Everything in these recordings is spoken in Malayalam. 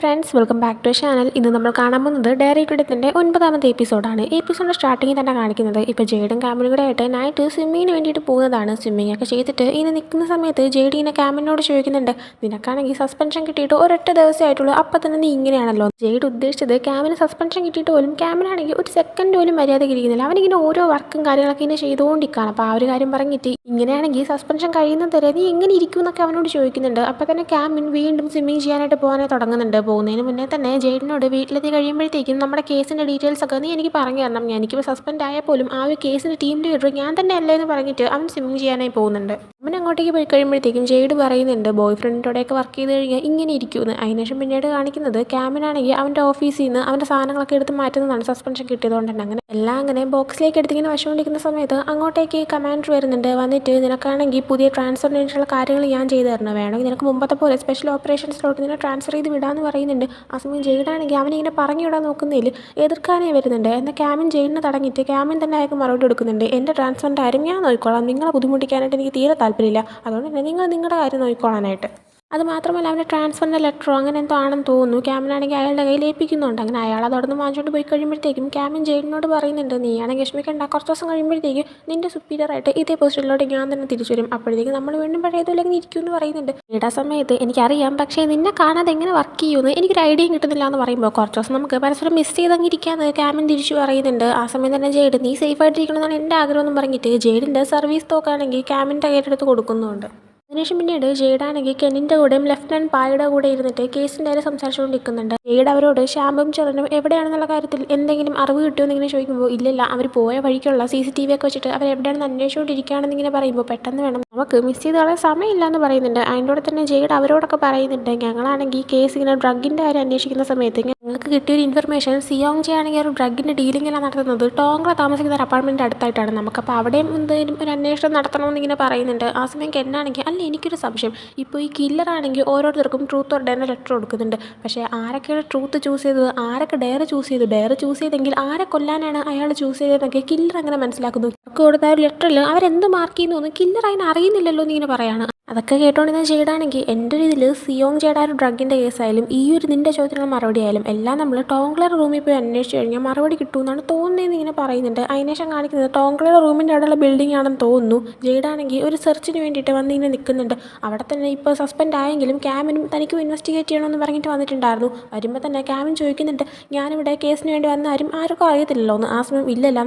Friends welcome back to channel. ഇന്ന് നമ്മൾ കാണാൻ പോകുന്നത് ഡയറി ക്രെഡിറ്റിൻ്റെ 9ാമത്തെ എപ്പിസോഡാണ്. ഈ എപ്പിസോഡ് സ്റ്റാർട്ടിങ്ങിൽ തന്നെ കാണിക്കുന്നത് ഇപ്പോൾ ജെയ്ഡും കാമിനും കൂടെ ആയിട്ട് നൈറ്റ് സ്വിമ്മിങ്ങിന് വേണ്ടിയിട്ട് പോകുന്നതാണ്. സ്വിമ്മിംഗ് ഒക്കെ ചെയ്തിട്ട് ഇങ്ങനെ നിൽക്കുന്ന സമയത്ത് ജെയ്ഡ് ഇങ്ങനെ കാമിനോട് ചോദിക്കുന്നുണ്ട്, നിനക്കാണെങ്കിൽ സസ്പെൻഷൻ കിട്ടിയിട്ട് ഒരൊറ്റ ദിവസമായിട്ടുള്ളൂ, അപ്പം തന്നെ നീ ഇങ്ങനെയാണല്ലോ. ജെയ്ഡ് ഉദ്ദേശിച്ചത് ക്യാമിന് സസ്പെൻഷൻ കിട്ടിയിട്ട് പോലും ക്യാമിനാണെങ്കിൽ ഒരു സെക്കൻഡ് പോലും മര്യാദയ്ക്ക് ഇരിക്കുന്നില്ല. അവനിങ്ങനെ ഓരോ വർക്കും കാര്യങ്ങളൊക്കെ ഇങ്ങനെ ചെയ്തുകൊണ്ടിരിക്കുകയാണ്. അപ്പോൾ ആ ഒരു കാര്യം പറഞ്ഞിട്ട് ഇങ്ങനെയാണെങ്കിൽ സസ്പെൻഷൻ കഴിയുന്നത് വരെ നീ എങ്ങനെ ഇരിക്കും എന്നൊക്കെ അവനോട് ചോദിക്കുന്നുണ്ട്. അപ്പോൾ തന്നെ ക്യാമിൻ വീണ്ടും സ്വിമ്മിങ് ചെയ്യാനായിട്ട് പോകാനായി തുടങ്ങുന്നുണ്ട്. പോകുന്നതിന് മുന്നേ തന്നെ ജെയ്ഡിനോട് വീട്ടിലെത്തി കഴിയുമ്പോഴത്തേക്കും നമ്മുടെ കേസിൻ്റെ ഡീറ്റെയിൽസ് ഒക്കെ നീ എനിക്ക് പറഞ്ഞു തരണം, എനിക്കിപ്പോൾ സസ്പെൻഡ് ആയാൽ പോലും ആ ഒരു കേസിൻ്റെ ടീം ലീഡർ ഞാൻ തന്നെ അല്ലേ എന്ന് പറഞ്ഞിട്ട് അവൻ സ്വിമ്മിങ് ചെയ്യാനായി പോകുന്നുണ്ട്. അവൻ അങ്ങോട്ടേക്ക് പോയി കഴിയുമ്പോഴത്തേക്കും ജെയ്ഡ് പറയുന്നുണ്ട് ബോയ് ഫ്രണ്ടിൻ്റെയൊക്കെ വർക്ക് ചെയ്ത് കഴിഞ്ഞാൽ ഇങ്ങനെ ഇരിക്കുമെന്ന്. അതിനുശേഷം പിന്നീട് കാണിക്കുന്നത് ക്യാമിനാണെങ്കിൽ അവൻ്റെ ഓഫീസിൽ നിന്ന് അവൻ്റെ സാധനങ്ങളൊക്കെ എടുത്ത് മാറ്റുന്നതാണ് സസ്പെൻഷൻ കിട്ടിയതുകൊണ്ട് തന്നെ. അങ്ങനെ എല്ലാം അങ്ങനെ ബോക്സിലേക്ക് എടുത്തിങ്ങനെ വച്ചുകൊണ്ടിരിക്കുന്ന സമയത്ത് അങ്ങോട്ടേക്ക് കമാൻഡർ വരുന്നുണ്ട്. വന്നിട്ട് നിനക്കാണെങ്കിൽ പുതിയ ട്രാൻസ്ഫറിനായിട്ടുള്ള കാര്യങ്ങൾ ഞാൻ ചെയ്തു തരണം, വേണമെങ്കിൽ നിനക്ക് മുമ്പത്തെ പോലെ സ്പെഷ്യൽ ഓപ്പറേഷൻസിലോട്ട് നിന്നെ ട്രാൻസ്ഫർ ചെയ്ത് വിടാമെന്ന് പറയുന്നുണ്ട്. ആ സമയം ജെയ്ഡാണെങ്കിൽ അവനിങ്ങനെ പറഞ്ഞു വിടാൻ നോക്കുന്നതിൽ എതിർക്കാനേ വരുന്നുണ്ട്. എന്നാൽ ക്യാമിൻ ജെയ്ഡിനെ തടഞ്ഞിട്ട് ക്യാമിൻ തന്നെ അയാൾക്ക് മറുപടി കൊടുക്കുന്നുണ്ട്, എൻ്റെ ട്രാൻസ്ഫറിൻ്റെ കാര്യം ഞാൻ നോക്കിക്കോളാം, നിങ്ങളെ ബുദ്ധിമുട്ടിക്കാനായിട്ട് എനിക്ക് തീരെ താല്പര്യമില്ല, അതുകൊണ്ട് തന്നെ നിങ്ങൾ നിങ്ങളുടെ കാര്യം നോക്കിക്കോളാനായിട്ട്. അത് മാത്രമല്ല അവൻ്റെ ട്രാൻസ്ഫറിൻ്റെ ലെറ്ററോ അങ്ങനെ എന്തോ ആണെന്ന് തോന്നുന്നു ക്യാമിനാണെങ്കിൽ അയാളുടെ കയ്യിൽ ഏൽപ്പിക്കുന്നുണ്ട്. അങ്ങനെ അയാൾ അതോടൊന്ന് വാങ്ങിച്ചോണ്ട് പോയി കഴിയുമ്പോഴത്തേക്കും ക്യാമിൻ ജെയ്ഡിനോട് പറയുന്നുണ്ട്, നീയാണെങ്കിൽ വിഷമിക്കണ്ട, കുറച്ച് ദിവസം കഴിയുമ്പോഴത്തേക്കും നിൻ്റെ സുപ്പീരിയറായിട്ട് ഇതേ പൊസിഷനിലോട്ട് ഞാൻ തന്നെ തിരിച്ചു വരും, അപ്പോഴത്തേക്കും നമ്മൾ വീണ്ടും പഴയതുപോലെ ഇരിക്കുമെന്ന് പറയുന്നുണ്ട്. ഈടാ സമയത്ത് എനിക്കറിയാം, പക്ഷേ നിന്നെ കാണാതെ എങ്ങനെ വർക്ക് ചെയ്യുമെന്ന് എനിക്കൊരു ഐഡിയയും കിട്ടുന്നില്ല എന്ന് പറയുമ്പോൾ കുറച്ച് ദിവസം നമുക്ക് പരസ്പരം മിസ് ചെയ്തങ്ങ് ഇരിക്കാമെന്ന് ക്യാമിൻ തിരിച്ചു പറയുന്നുണ്ട്. ആ സമയം തന്നെ ജെയ്ഡ് നീ സേഫായിട്ടിരിക്കണമെന്നാണ് എൻ്റെ ആഗ്രഹം എന്ന് പറഞ്ഞിട്ട് ജെയ്ഡിൻ്റെ സർവീസ് തോക്കാണെങ്കിൽ ക്യാമിൻ്റെ കയ്യിലെടുത്ത് കൊടുക്കുന്നുണ്ട്. അതിനുശേഷം പിന്നീട് ജെയ്ഡാണെങ്കിൽ കെന്നിൻ്റെ കൂടെയും ലെഫ്റ്റനൻറ്റ് പായുടെ കൂടെ ഇരുന്നിട്ട് കേസിൻ്റെ കാര്യം സംസാരിച്ചുകൊണ്ടിരിക്കുന്നുണ്ട്. ജെയ്ഡ് അവരോട് ഷാമ്പും ചെറുനും എവിടെയാണെന്നുള്ള കാര്യത്തിൽ എന്തെങ്കിലും അറിവ് കിട്ടുമെന്ന് ഇങ്ങനെ ചോദിക്കുമ്പോൾ ഇല്ലില്ല, അവർ പോയ വഴിക്കുള്ള CCTV ഒക്കെ വെച്ചിട്ട് അവരെവിടെയാണെന്ന് അന്വേഷിച്ചുകൊണ്ടിരിക്കുകയാണെന്ന് ഇങ്ങനെ പറയുമ്പോൾ പെട്ടെന്ന് വേണം, നമുക്ക് മിസ് ചെയ്ത് കളയാൻ സമയമില്ല എന്ന് പറയുന്നുണ്ട്. അതിൻ്റെ കൂടെ തന്നെ ജെയ്ഡ് അവരോടൊക്കെ പറയുന്നുണ്ട്, ഞങ്ങളാണെങ്കിൽ ഈ കേസ് ഇങ്ങനെ ഡ്രഗിൻ്റെ കാര്യം അന്വേഷിക്കുന്ന സമയത്ത് ഞങ്ങൾക്ക് കിട്ടിയൊരു ഇൻഫർമേഷൻ സിയോങ് ജെ ആണെങ്കിൽ ഒരു ഡ്രഗിൻ്റെ ഡീലിംഗെല്ലാം നടത്തുന്നത് ടോങ്ല താമസിക്കുന്ന ഒരു അപ്പാർട്ട്മെൻറ്റ് അടുത്തായിട്ടാണ്, നമുക്കപ്പോൾ അവിടെയും എന്തെങ്കിലും ഒരു അന്വേഷണം നടത്തണമെന്ന് ഇങ്ങനെ പറയുന്നുണ്ട്. ആ സമയം കെന്നാണെങ്കിൽ അല്ല എനിക്കൊരു സംശയം, ഇപ്പോൾ ഈ കില്ലറാണെങ്കിൽ ഓരോരുത്തർക്കും ട്രൂത്ത് ഓർ ഡെയർ ലെറ്റർ കൊടുക്കുന്നുണ്ട്, പക്ഷേ ആരൊക്കെയാണ് ട്രൂത്ത് ചൂസ് ചെയ്തത്, ആരൊക്കെ ഡെയർ ചൂസ് ചെയ്തു, ഡെയർ ചൂസ് ചെയ്തെങ്കിൽ ആരെ കൊല്ലാനാണ് അയാൾ ചൂസ് ചെയ്തതെന്നൊക്കെ കില്ലർ അങ്ങനെ മനസ്സിലാക്കുന്നു. അവർക്ക് കൊടുത്ത ഒരു ലെറ്ററിൽ അവരെന്ത് മാർക്ക് ചെയ്യുന്നു കില്ലർ അതിന് അറിയുന്നില്ലല്ലോ എന്നിങ്ങനെ പറയാണ്. അതൊക്കെ കേട്ടോണ്ടിരുന്ന ജെയ്ഡാണെങ്കിൽ എൻ്റെ ഒരു ഇതിൽ സിയോങ് ജെയ്ഡ ഒരു ഡ്രഗിൻ്റെ കേസായാലും ഈ ഒരു നിൻ്റെ ചോദ്യത്തിനുള്ള മറുപടി ആയാലും എല്ലാം നമ്മൾ ടോങ്ക്ലർ റൂമിൽ പോയി അന്വേഷിച്ച് കഴിഞ്ഞാൽ മറുപടി കിട്ടുമെന്നാണ് തോന്നുന്നതെന്ന് ഇങ്ങനെ പറയുന്നുണ്ട്. അതിനുശേഷം കാണിക്കുന്നത് ടോങ്ക്ലർ റൂമിൻ്റെ അവിടെയുള്ള ബിൽഡിംഗ് ആണെന്ന് തോന്നുന്നു. ജെയ്ഡാണെങ്കിൽ ഒരു സെർച്ചിന് വേണ്ടിയിട്ട് വന്ന് ഇങ്ങനെ നിൽക്കുന്നുണ്ട്. അവിടെ തന്നെ ഇപ്പോൾ സസ്പെൻഡ് ആയെങ്കിലും ക്യാമിനും തനിക്കും ഇൻവെസ്റ്റിഗേറ്റ് ചെയ്യണമെന്ന് പറഞ്ഞിട്ട് വന്നിട്ടുണ്ടായിരുന്നു. വരുമ്പോൾ തന്നെ ക്യാമിൻ ചോദിക്കുന്നുണ്ട്, ഞാനിവിടെ കേസിന് വേണ്ടി വന്ന ആർക്കും അറിയത്തില്ലല്ലോ എന്ന്. ആ സമയം ഇല്ലല്ല,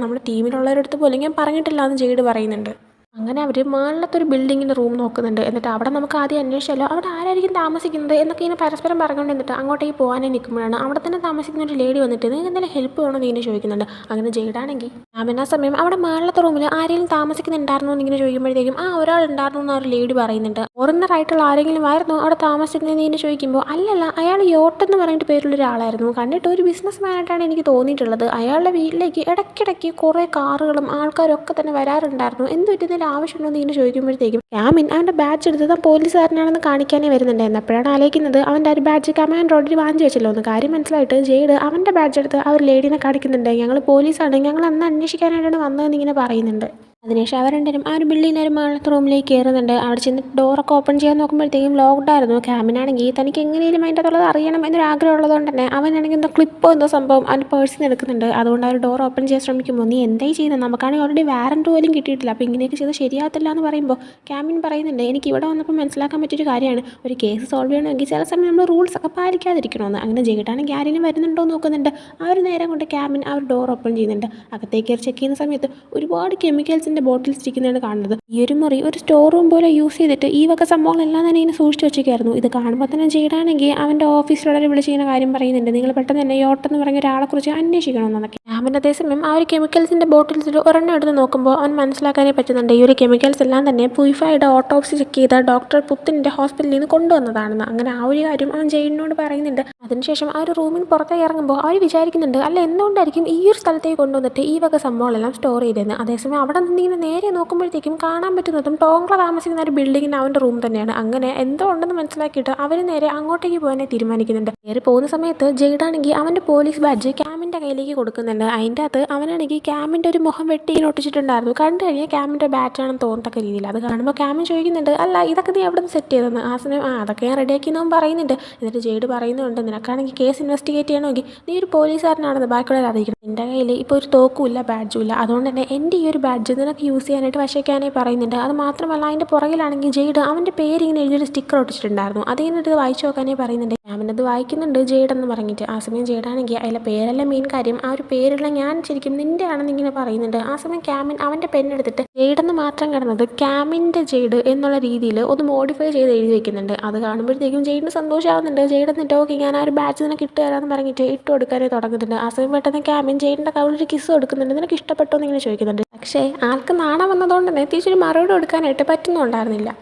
നമ്മുടെ ടീമിലുള്ളവരടുത്ത് പോലും ഞാൻ പറഞ്ഞിട്ടില്ല എന്ന് ജെയ്ഡ് പറയുന്നുണ്ട്. അങ്ങനെ അവർ മുകളിലത്തെ ഒരു ബിൽഡിങ്ങിൻ്റെ റൂം നോക്കുന്നുണ്ട്. എന്നിട്ട് അവിടെ നമുക്ക് ആദ്യം അന്വേഷിച്ചാലോ അവിടെ ആരായിരിക്കും താമസിക്കുന്നത് എന്നൊക്കെ ഇങ്ങനെ പരസ്പരം പറഞ്ഞുകൊണ്ട് എന്നിട്ട് അങ്ങോട്ടേക്ക് പോകാനായി നിൽക്കുമ്പോഴാണ് അവിടെ തന്നെ താമസിക്കുന്ന ഒരു ലേഡി വന്നിട്ട് നിങ്ങൾക്ക് എന്തെങ്കിലും ഹെൽപ്പ് വേണമെന്ന് ഇങ്ങനെ ചോദിക്കുന്നുണ്ട്. അങ്ങനെ ജെയ്ഡാണെങ്കിൽ ഞാൻ ആ സമയം അവിടെ മുകളിലത്തെ റൂമിൽ ആരെങ്കിലും താമസിക്കുന്നുണ്ടായിരുന്നു എന്നിങ്ങനെ ചോദിക്കുമ്പോഴത്തേക്കും ഒരാൾ ഉണ്ടായിരുന്നു എന്ന് ഒരു ലേഡി പറയുന്നുണ്ട്. ഫോറിനറായിട്ടുള്ള ആരെങ്കിലും ആയിരുന്നു അവിടെ താമസിക്കുന്നതെന്ന് ഇങ്ങനെ ചോദിക്കുമ്പോൾ അല്ലല്ല, അയാൾ യോട്ട് എന്ന് പറഞ്ഞിട്ട് പേരുള്ള ഒരാളായിരുന്നു, കണ്ടിട്ട് ഒരു ബിസിനസ് മാനായിട്ടാണ് എനിക്ക് തോന്നിയിട്ടുള്ളത്, അയാളുടെ വീട്ടിലേക്ക് ഇടയ്ക്കിടയ്ക്ക് കുറേ കാറുകളും ആൾക്കാരും ഒക്കെ തന്നെ വരാറുണ്ടായിരുന്നു, എന്ത് പറ്റുന്നതിൽ ആവശ്യമുണ്ടോ എന്ന് ഇങ്ങനെ ചോദിക്കുമ്പോഴത്തേക്കും ക്യാമിൻ അവൻ്റെ ബാഡ്ജ് എടുത്തത് പോലീസുകാരനാണെന്ന് കാണിക്കാനേ വരുന്നുണ്ടായിരുന്നു. അപ്പോഴാണ് ആലോചിക്കുന്നത് അവൻ്റെ ഒരു ബാഡ്ജ് കമാൻഡർ ഓൾറെഡി വാങ്ങിച്ചു വെച്ചല്ലോ എന്ന്. കാര്യം മനസ്സിലായിട്ട് ജെയ്ഡ് അവൻ്റെ ബാഡ്ജ് എടുത്ത് ആ ഒരു ലേഡീനെ കാണിക്കുന്നുണ്ട്, ഞങ്ങൾ പോലീസാണ്, ഞങ്ങൾ അന്ന് അന്വേഷിക്കാനായിട്ടാണ് വന്നതെന്ന് ഇങ്ങനെ പറയുന്നുണ്ട്. അതിനുശേഷം അവർ രണ്ടുപേരും ആ ഒരു ബിൽഡിങ്ങിൻ്റെ ഒരു മുകളിലത്തെ റൂമിലേക്ക് കയറുന്നുണ്ട്. അവിടെ ചെന്ന് ഡോറൊക്കെ ഓപ്പൺ ചെയ്യാൻ നോക്കുമ്പോഴത്തേക്കും ലോക്ക്ഡ് ആയിരുന്നു. ക്യാമിനാണെങ്കിൽ തനിക്ക് എങ്ങനെയും അതിൻ്റെ അകത്തുള്ളത് അറിയണം എന്നൊരു ആഗ്രഹം ഉള്ളതുകൊണ്ട് തന്നെ അവനാണെങ്കിൽ എന്തോ ക്ലിപ്പോ എന്തോ സംഭവം അവൻ്റെ പേഴ്സിൽ നിന്ന് എടുക്കുന്നുണ്ട്. അതുകൊണ്ട് അവർ ഡോർ ഓപ്പൺ ചെയ്യാൻ ശ്രമിക്കുമ്പോൾ നീ എന്തായി ചെയ്യുന്നത്, നമുക്കാണെങ്കിൽ ഓൾറെഡി വാറൻറ്റ് പോലും കിട്ടിയിട്ടില്ല, അപ്പോൾ ഇങ്ങനെയൊക്കെ ചെയ്ത് ശരിയാകത്തില്ല എന്ന് പറയുമ്പോൾ ക്യാമിൻ പറയുന്നുണ്ട്, എനിക്ക് ഇവിടെ വന്നപ്പോൾ മനസ്സിലാക്കാൻ പറ്റിയൊരു കാര്യമാണ്, ഒരു കേസ് സോൾവ് ചെയ്യണമെങ്കിൽ ചില സമയം നമ്മൾ റൂൾസ് ഒക്കെ പാലിക്കാതിരിക്കണമെന്ന്. അങ്ങനെ ജെയ്ഡാണെങ്കിൽ ആരെങ്കിലും വരുന്നുണ്ടോ എന്ന് നോക്കുന്നുണ്ട്. ആ ഒരു നേരം കൊണ്ട് ക്യാമിൻ ആ ഒരു ഡോർ ഓപ്പൺ ചെയ്യുന്നുണ്ട്. അകത്തേക്ക് ചെക്ക് ചെയ്യുന്ന സമയത്ത് ഒരുപാട് കെമിക്കൽസിൻ്റെ ബോട്ടിൽസ് ഇരിക്കുന്നതാണ് കാണുന്നത്. ഈ ഒരു മുറി ഒരു സ്റ്റോർ റൂം പോലെ യൂസ് ചെയ്തിട്ട് ഈ വക സംഭവങ്ങളെല്ലാം തന്നെ ഇങ്ങനെ സൂക്ഷിച്ച് വെച്ചേക്കായിരുന്നു. ഇത് കാണുമ്പോൾ തന്നെ ജെയ്ഡാണെങ്കിൽ അവൻ്റെ ഓഫീസിലുള്ളവരെ വിളിച്ച് ചെയ്യുന്ന കാര്യം പറയുന്നുണ്ട്, നിങ്ങൾ പെട്ടെന്ന് തന്നെ യോട്ട് എന്ന് പറഞ്ഞ ഒരാളെക്കുറിച്ച് അന്വേഷിക്കണമെന്നൊക്കെ. ക്യാമിൻ അതേസമയം ആ ഒരു കെമിക്കൽസിൻ്റെ ബോട്ടിൽസിൽ ഒരെണ്ണം എടുത്ത് നോക്കുമ്പോൾ അവൻ മനസ്സിലാക്കാനേ പറ്റുന്നുണ്ട് ഈ ഒരു കെമിക്കൽസ് എല്ലാം തന്നെ പുയ്ഫയുടെ ഓട്ടോപ്സി ചെക്ക് ചെയ്ത ഡോക്ടർ പുത്തിൻ്റെ ഹോസ്പിറ്റലിൽ നിന്ന് കൊണ്ടുവന്നതാണെന്ന്. അങ്ങനെ ആ ഒരു കാര്യം അവൻ ജെയ്ഡിനോട് പറയുന്നുണ്ട്. അതിനുശേഷം ആ ഒരു റൂമിന് പുറത്തേക്ക് ഇറങ്ങുമ്പോൾ അവർ വിചാരിക്കുന്നുണ്ട്, അല്ല എന്തുകൊണ്ടായിരിക്കും ഈ ഒരു സ്ഥലത്തേക്ക് കൊണ്ടുവന്നിട്ട് ഈ വക സംഭവങ്ങളെല്ലാം സ്റ്റോർ ചെയ്തതെന്ന്. അതേസമയം അവിടെ നിന്ന് ഇങ്ങനെ നേരെ നോക്കുമ്പോഴത്തേക്കും കാണാൻ പറ്റുന്നതും ടോങ്ക്ല താമസിക്കുന്ന ഒരു ബിൽഡിങ്ങിന് അവൻ്റെ റൂം തന്നെയാണ്. അങ്ങനെ എന്തോ ഉണ്ടെന്ന് മനസ്സിലാക്കിയിട്ട് അവർ നേരെ അങ്ങോട്ടേക്ക് പോകാനായി തീരുമാനിക്കുന്നുണ്ട്. നേരെ പോകുന്ന സമയത്ത് ജെയ്ഡാണെങ്കിൽ അവൻ്റെ പോലീസ് ബാഡ്ജ് ക്യാമിൻ്റെ ക്യാമിൻ്റെ കയ്യിലേക്ക് കൊടുക്കുന്നുണ്ട്. അതിൻ്റെ അകത്ത് അവനാണെങ്കിൽ ക്യാമിൻ്റെ ഒരു മുഖം വെട്ടി ഇങ്ങനെ ഒട്ടിച്ചിട്ടുണ്ടായിരുന്നു. കണ്ടു കഴിഞ്ഞാൽ ക്യാമിൻ്റെ ബാറ്റാണെന്ന് തോന്നത്തക്ക രീതിയിൽ. അത് കാണുമ്പോൾ ക്യാമിൻ ചോദിക്കുന്നുണ്ട്, അല്ല ഇതൊക്കെ നീ എവിടെ നിന്ന് സെറ്റ് ചെയ്തെന്ന്. ആ സമയം അതൊക്കെ ഞാൻ റെഡിയാക്കിയെന്നും പറയുന്നുണ്ട്. എന്നിട്ട് ജെയ്ഡ് പറയുന്നുണ്ട്, നിനക്കാണെങ്കിൽ കേസ് ഇൻവെസ്റ്റിഗേറ്റ് ചെയ്യണമെങ്കിൽ നീ ഒരു പോലീസുകാരനാണെന്ന് ബാക്കിയുള്ളവർ അറിയിക്കണം. എൻ്റെ കയ്യിൽ ഇപ്പോൾ ഒരു തോക്കുമില്ല, ബാഡ്ജും ഇല്ല. അതുകൊണ്ട് തന്നെ എൻ്റെ ഈ ഒരു ബാഡ്ജ് നിനക്ക് യൂസ് ചെയ്യാനായിട്ട് വശയ്ക്കാനേ പറയുന്നുണ്ട്. അത് മാത്രമല്ല അതിൻ്റെ പുറകിലാണെങ്കിൽ ജെയ്ഡ് അവൻ്റെ പേര് ഇങ്ങനെ എഴുതിയൊരു സ്റ്റിക്കർ ഒട്ടിച്ചിട്ടുണ്ടായിരുന്നു. അതിങ്ങനെ ഇത് വായിച്ചു നോക്കാനേ പറയുന്നുണ്ട്. ഞാനത് വായിക്കുന്നുണ്ട് ജെയ്ഡ് എന്ന് പറഞ്ഞിട്ട്. ആ സമയം ജെയ്ഡാണെങ്കിൽ അതിലെ പേരല്ല മെയിൻ കാര്യം, ആ ഒരു പേരുള്ള ഞാൻ ശരിക്കും നിൻ്റെ ആണെന്ന് ഇങ്ങനെ പറയുന്നുണ്ട്. ആ സമയം ക്യാമിൻ അവൻ്റെ പെണ്ണെടുത്തിട്ട് ജെയ്ഡെന്ന് മാത്രം കിടന്നത് ക്യാമിൻ്റെ ജെയ്ഡ് എന്നുള്ള രീതിയിൽ ഒന്ന് മോഡിഫൈ ചെയ്ത് എഴുതി വെക്കുന്നുണ്ട്. അത് കാണുമ്പോഴത്തേക്കും ജെയ്ഡിന് സന്തോഷമാവുന്നുണ്ട്. ജെയ്ഡ് എന്നിട്ട് ഓക്കെ ഞാൻ ആ ഒരു ബാഡ്ജ് നിനക്ക് ഇട്ട് തരാമെന്ന് പറഞ്ഞിട്ട് ഇട്ട് കൊടുക്കാനേ തുടങ്ങുന്നുണ്ട്. ആ സമയം പെട്ടെന്ന് ക്യാമിൻ ജെയ്ഡിൻ്റെ കവിളൊരു കിസ് കൊടുക്കുന്നുണ്ട്. നിനക്ക് ഇഷ്ടപ്പെട്ടോ എന്ന് ഇങ്ങനെ ചോദിക്കുന്നുണ്ട്. പക്ഷേ ആൾക്ക് നാണം വന്നതുകൊണ്ട് തന്നെ തിരിച്ചൊരു മറുപടി കൊടുക്കാനായിട്ട് പറ്റുന്നുണ്ടായിരുന്നില്ല.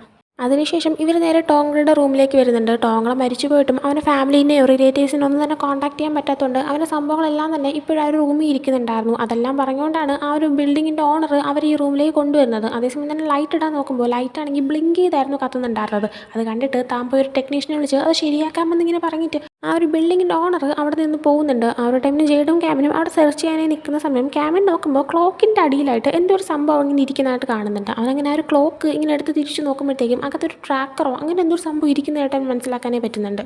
അതിനുശേഷം ഇവർ നേരെ ടോങ്കളുടെ റൂമിലേക്ക് വരുന്നുണ്ട്. ടോങ്കള മരിച്ചു പോയിട്ടും അവൻ്റെ ഫാമിലീനെയോ റിലേറ്റീവ്സിനോ ഒന്നും തന്നെ കോൺടാക്ട് ചെയ്യാൻ പറ്റാത്തതുകൊണ്ട് അവൻ്റെ സംഭവങ്ങളെല്ലാം തന്നെ ഇപ്പോഴും ആ ഒരു റൂമിൽ ഇരിക്കുന്നുണ്ടായിരുന്നു. അതെല്ലാം പറഞ്ഞുകൊണ്ടാണ് ആ ഒരു ബിൽഡിങ്ങിൻ്റെ ഓണർ അവർ ഈ റൂമിലേക്ക് കൊണ്ടുവരുന്നത്. അതേസമയം തന്നെ ലൈറ്റ് ഇടാൻ നോക്കുമ്പോൾ ലൈറ്റ് ആണെങ്കിൽ ബ്ലിങ്ക് ചെയ്തായിരുന്നു കത്തുന്നുണ്ടായിരുന്നത്. അത് കണ്ടിട്ട് താൻ പോയി ഒരു ടെക്നീഷ്യനെ വിളിച്ച് അത് ശരിയാക്കാമെന്ന് ഇങ്ങനെ പറഞ്ഞിട്ട് ആ ഒരു ബിൽഡിങ്ങിൻ്റെ ഓണർ അവിടെ നിന്ന് പോകുന്നുണ്ട്. ആ ഒരു ടൈമിന് ജെയ്ഡും ക്യാമിനും അവിടെ സെർച്ച് ചെയ്യാനായി നിൽക്കുന്ന സമയം ക്യാമിൻ നോക്കുമ്പോൾ ക്ലോക്കിൻ്റെ അടിയിലായിട്ട് എന്തോ ഒരു സംഭവം ഇങ്ങനെ ഇരിക്കുന്നതായിട്ട് കാണുന്നുണ്ട്. അവനങ്ങനെ ആ ഒരു ക്ലോക്ക് ഇങ്ങനെ എടുത്ത് തിരിച്ച് നോക്കുമ്പോഴത്തേക്കും അകത്തൊരു ട്രാക്കറോ അങ്ങനെ എന്തോ ഒരു സംഭവം ഇരിക്കുന്നതായിട്ട് മനസ്സിലാക്കാനേ പറ്റുന്നുണ്ട്.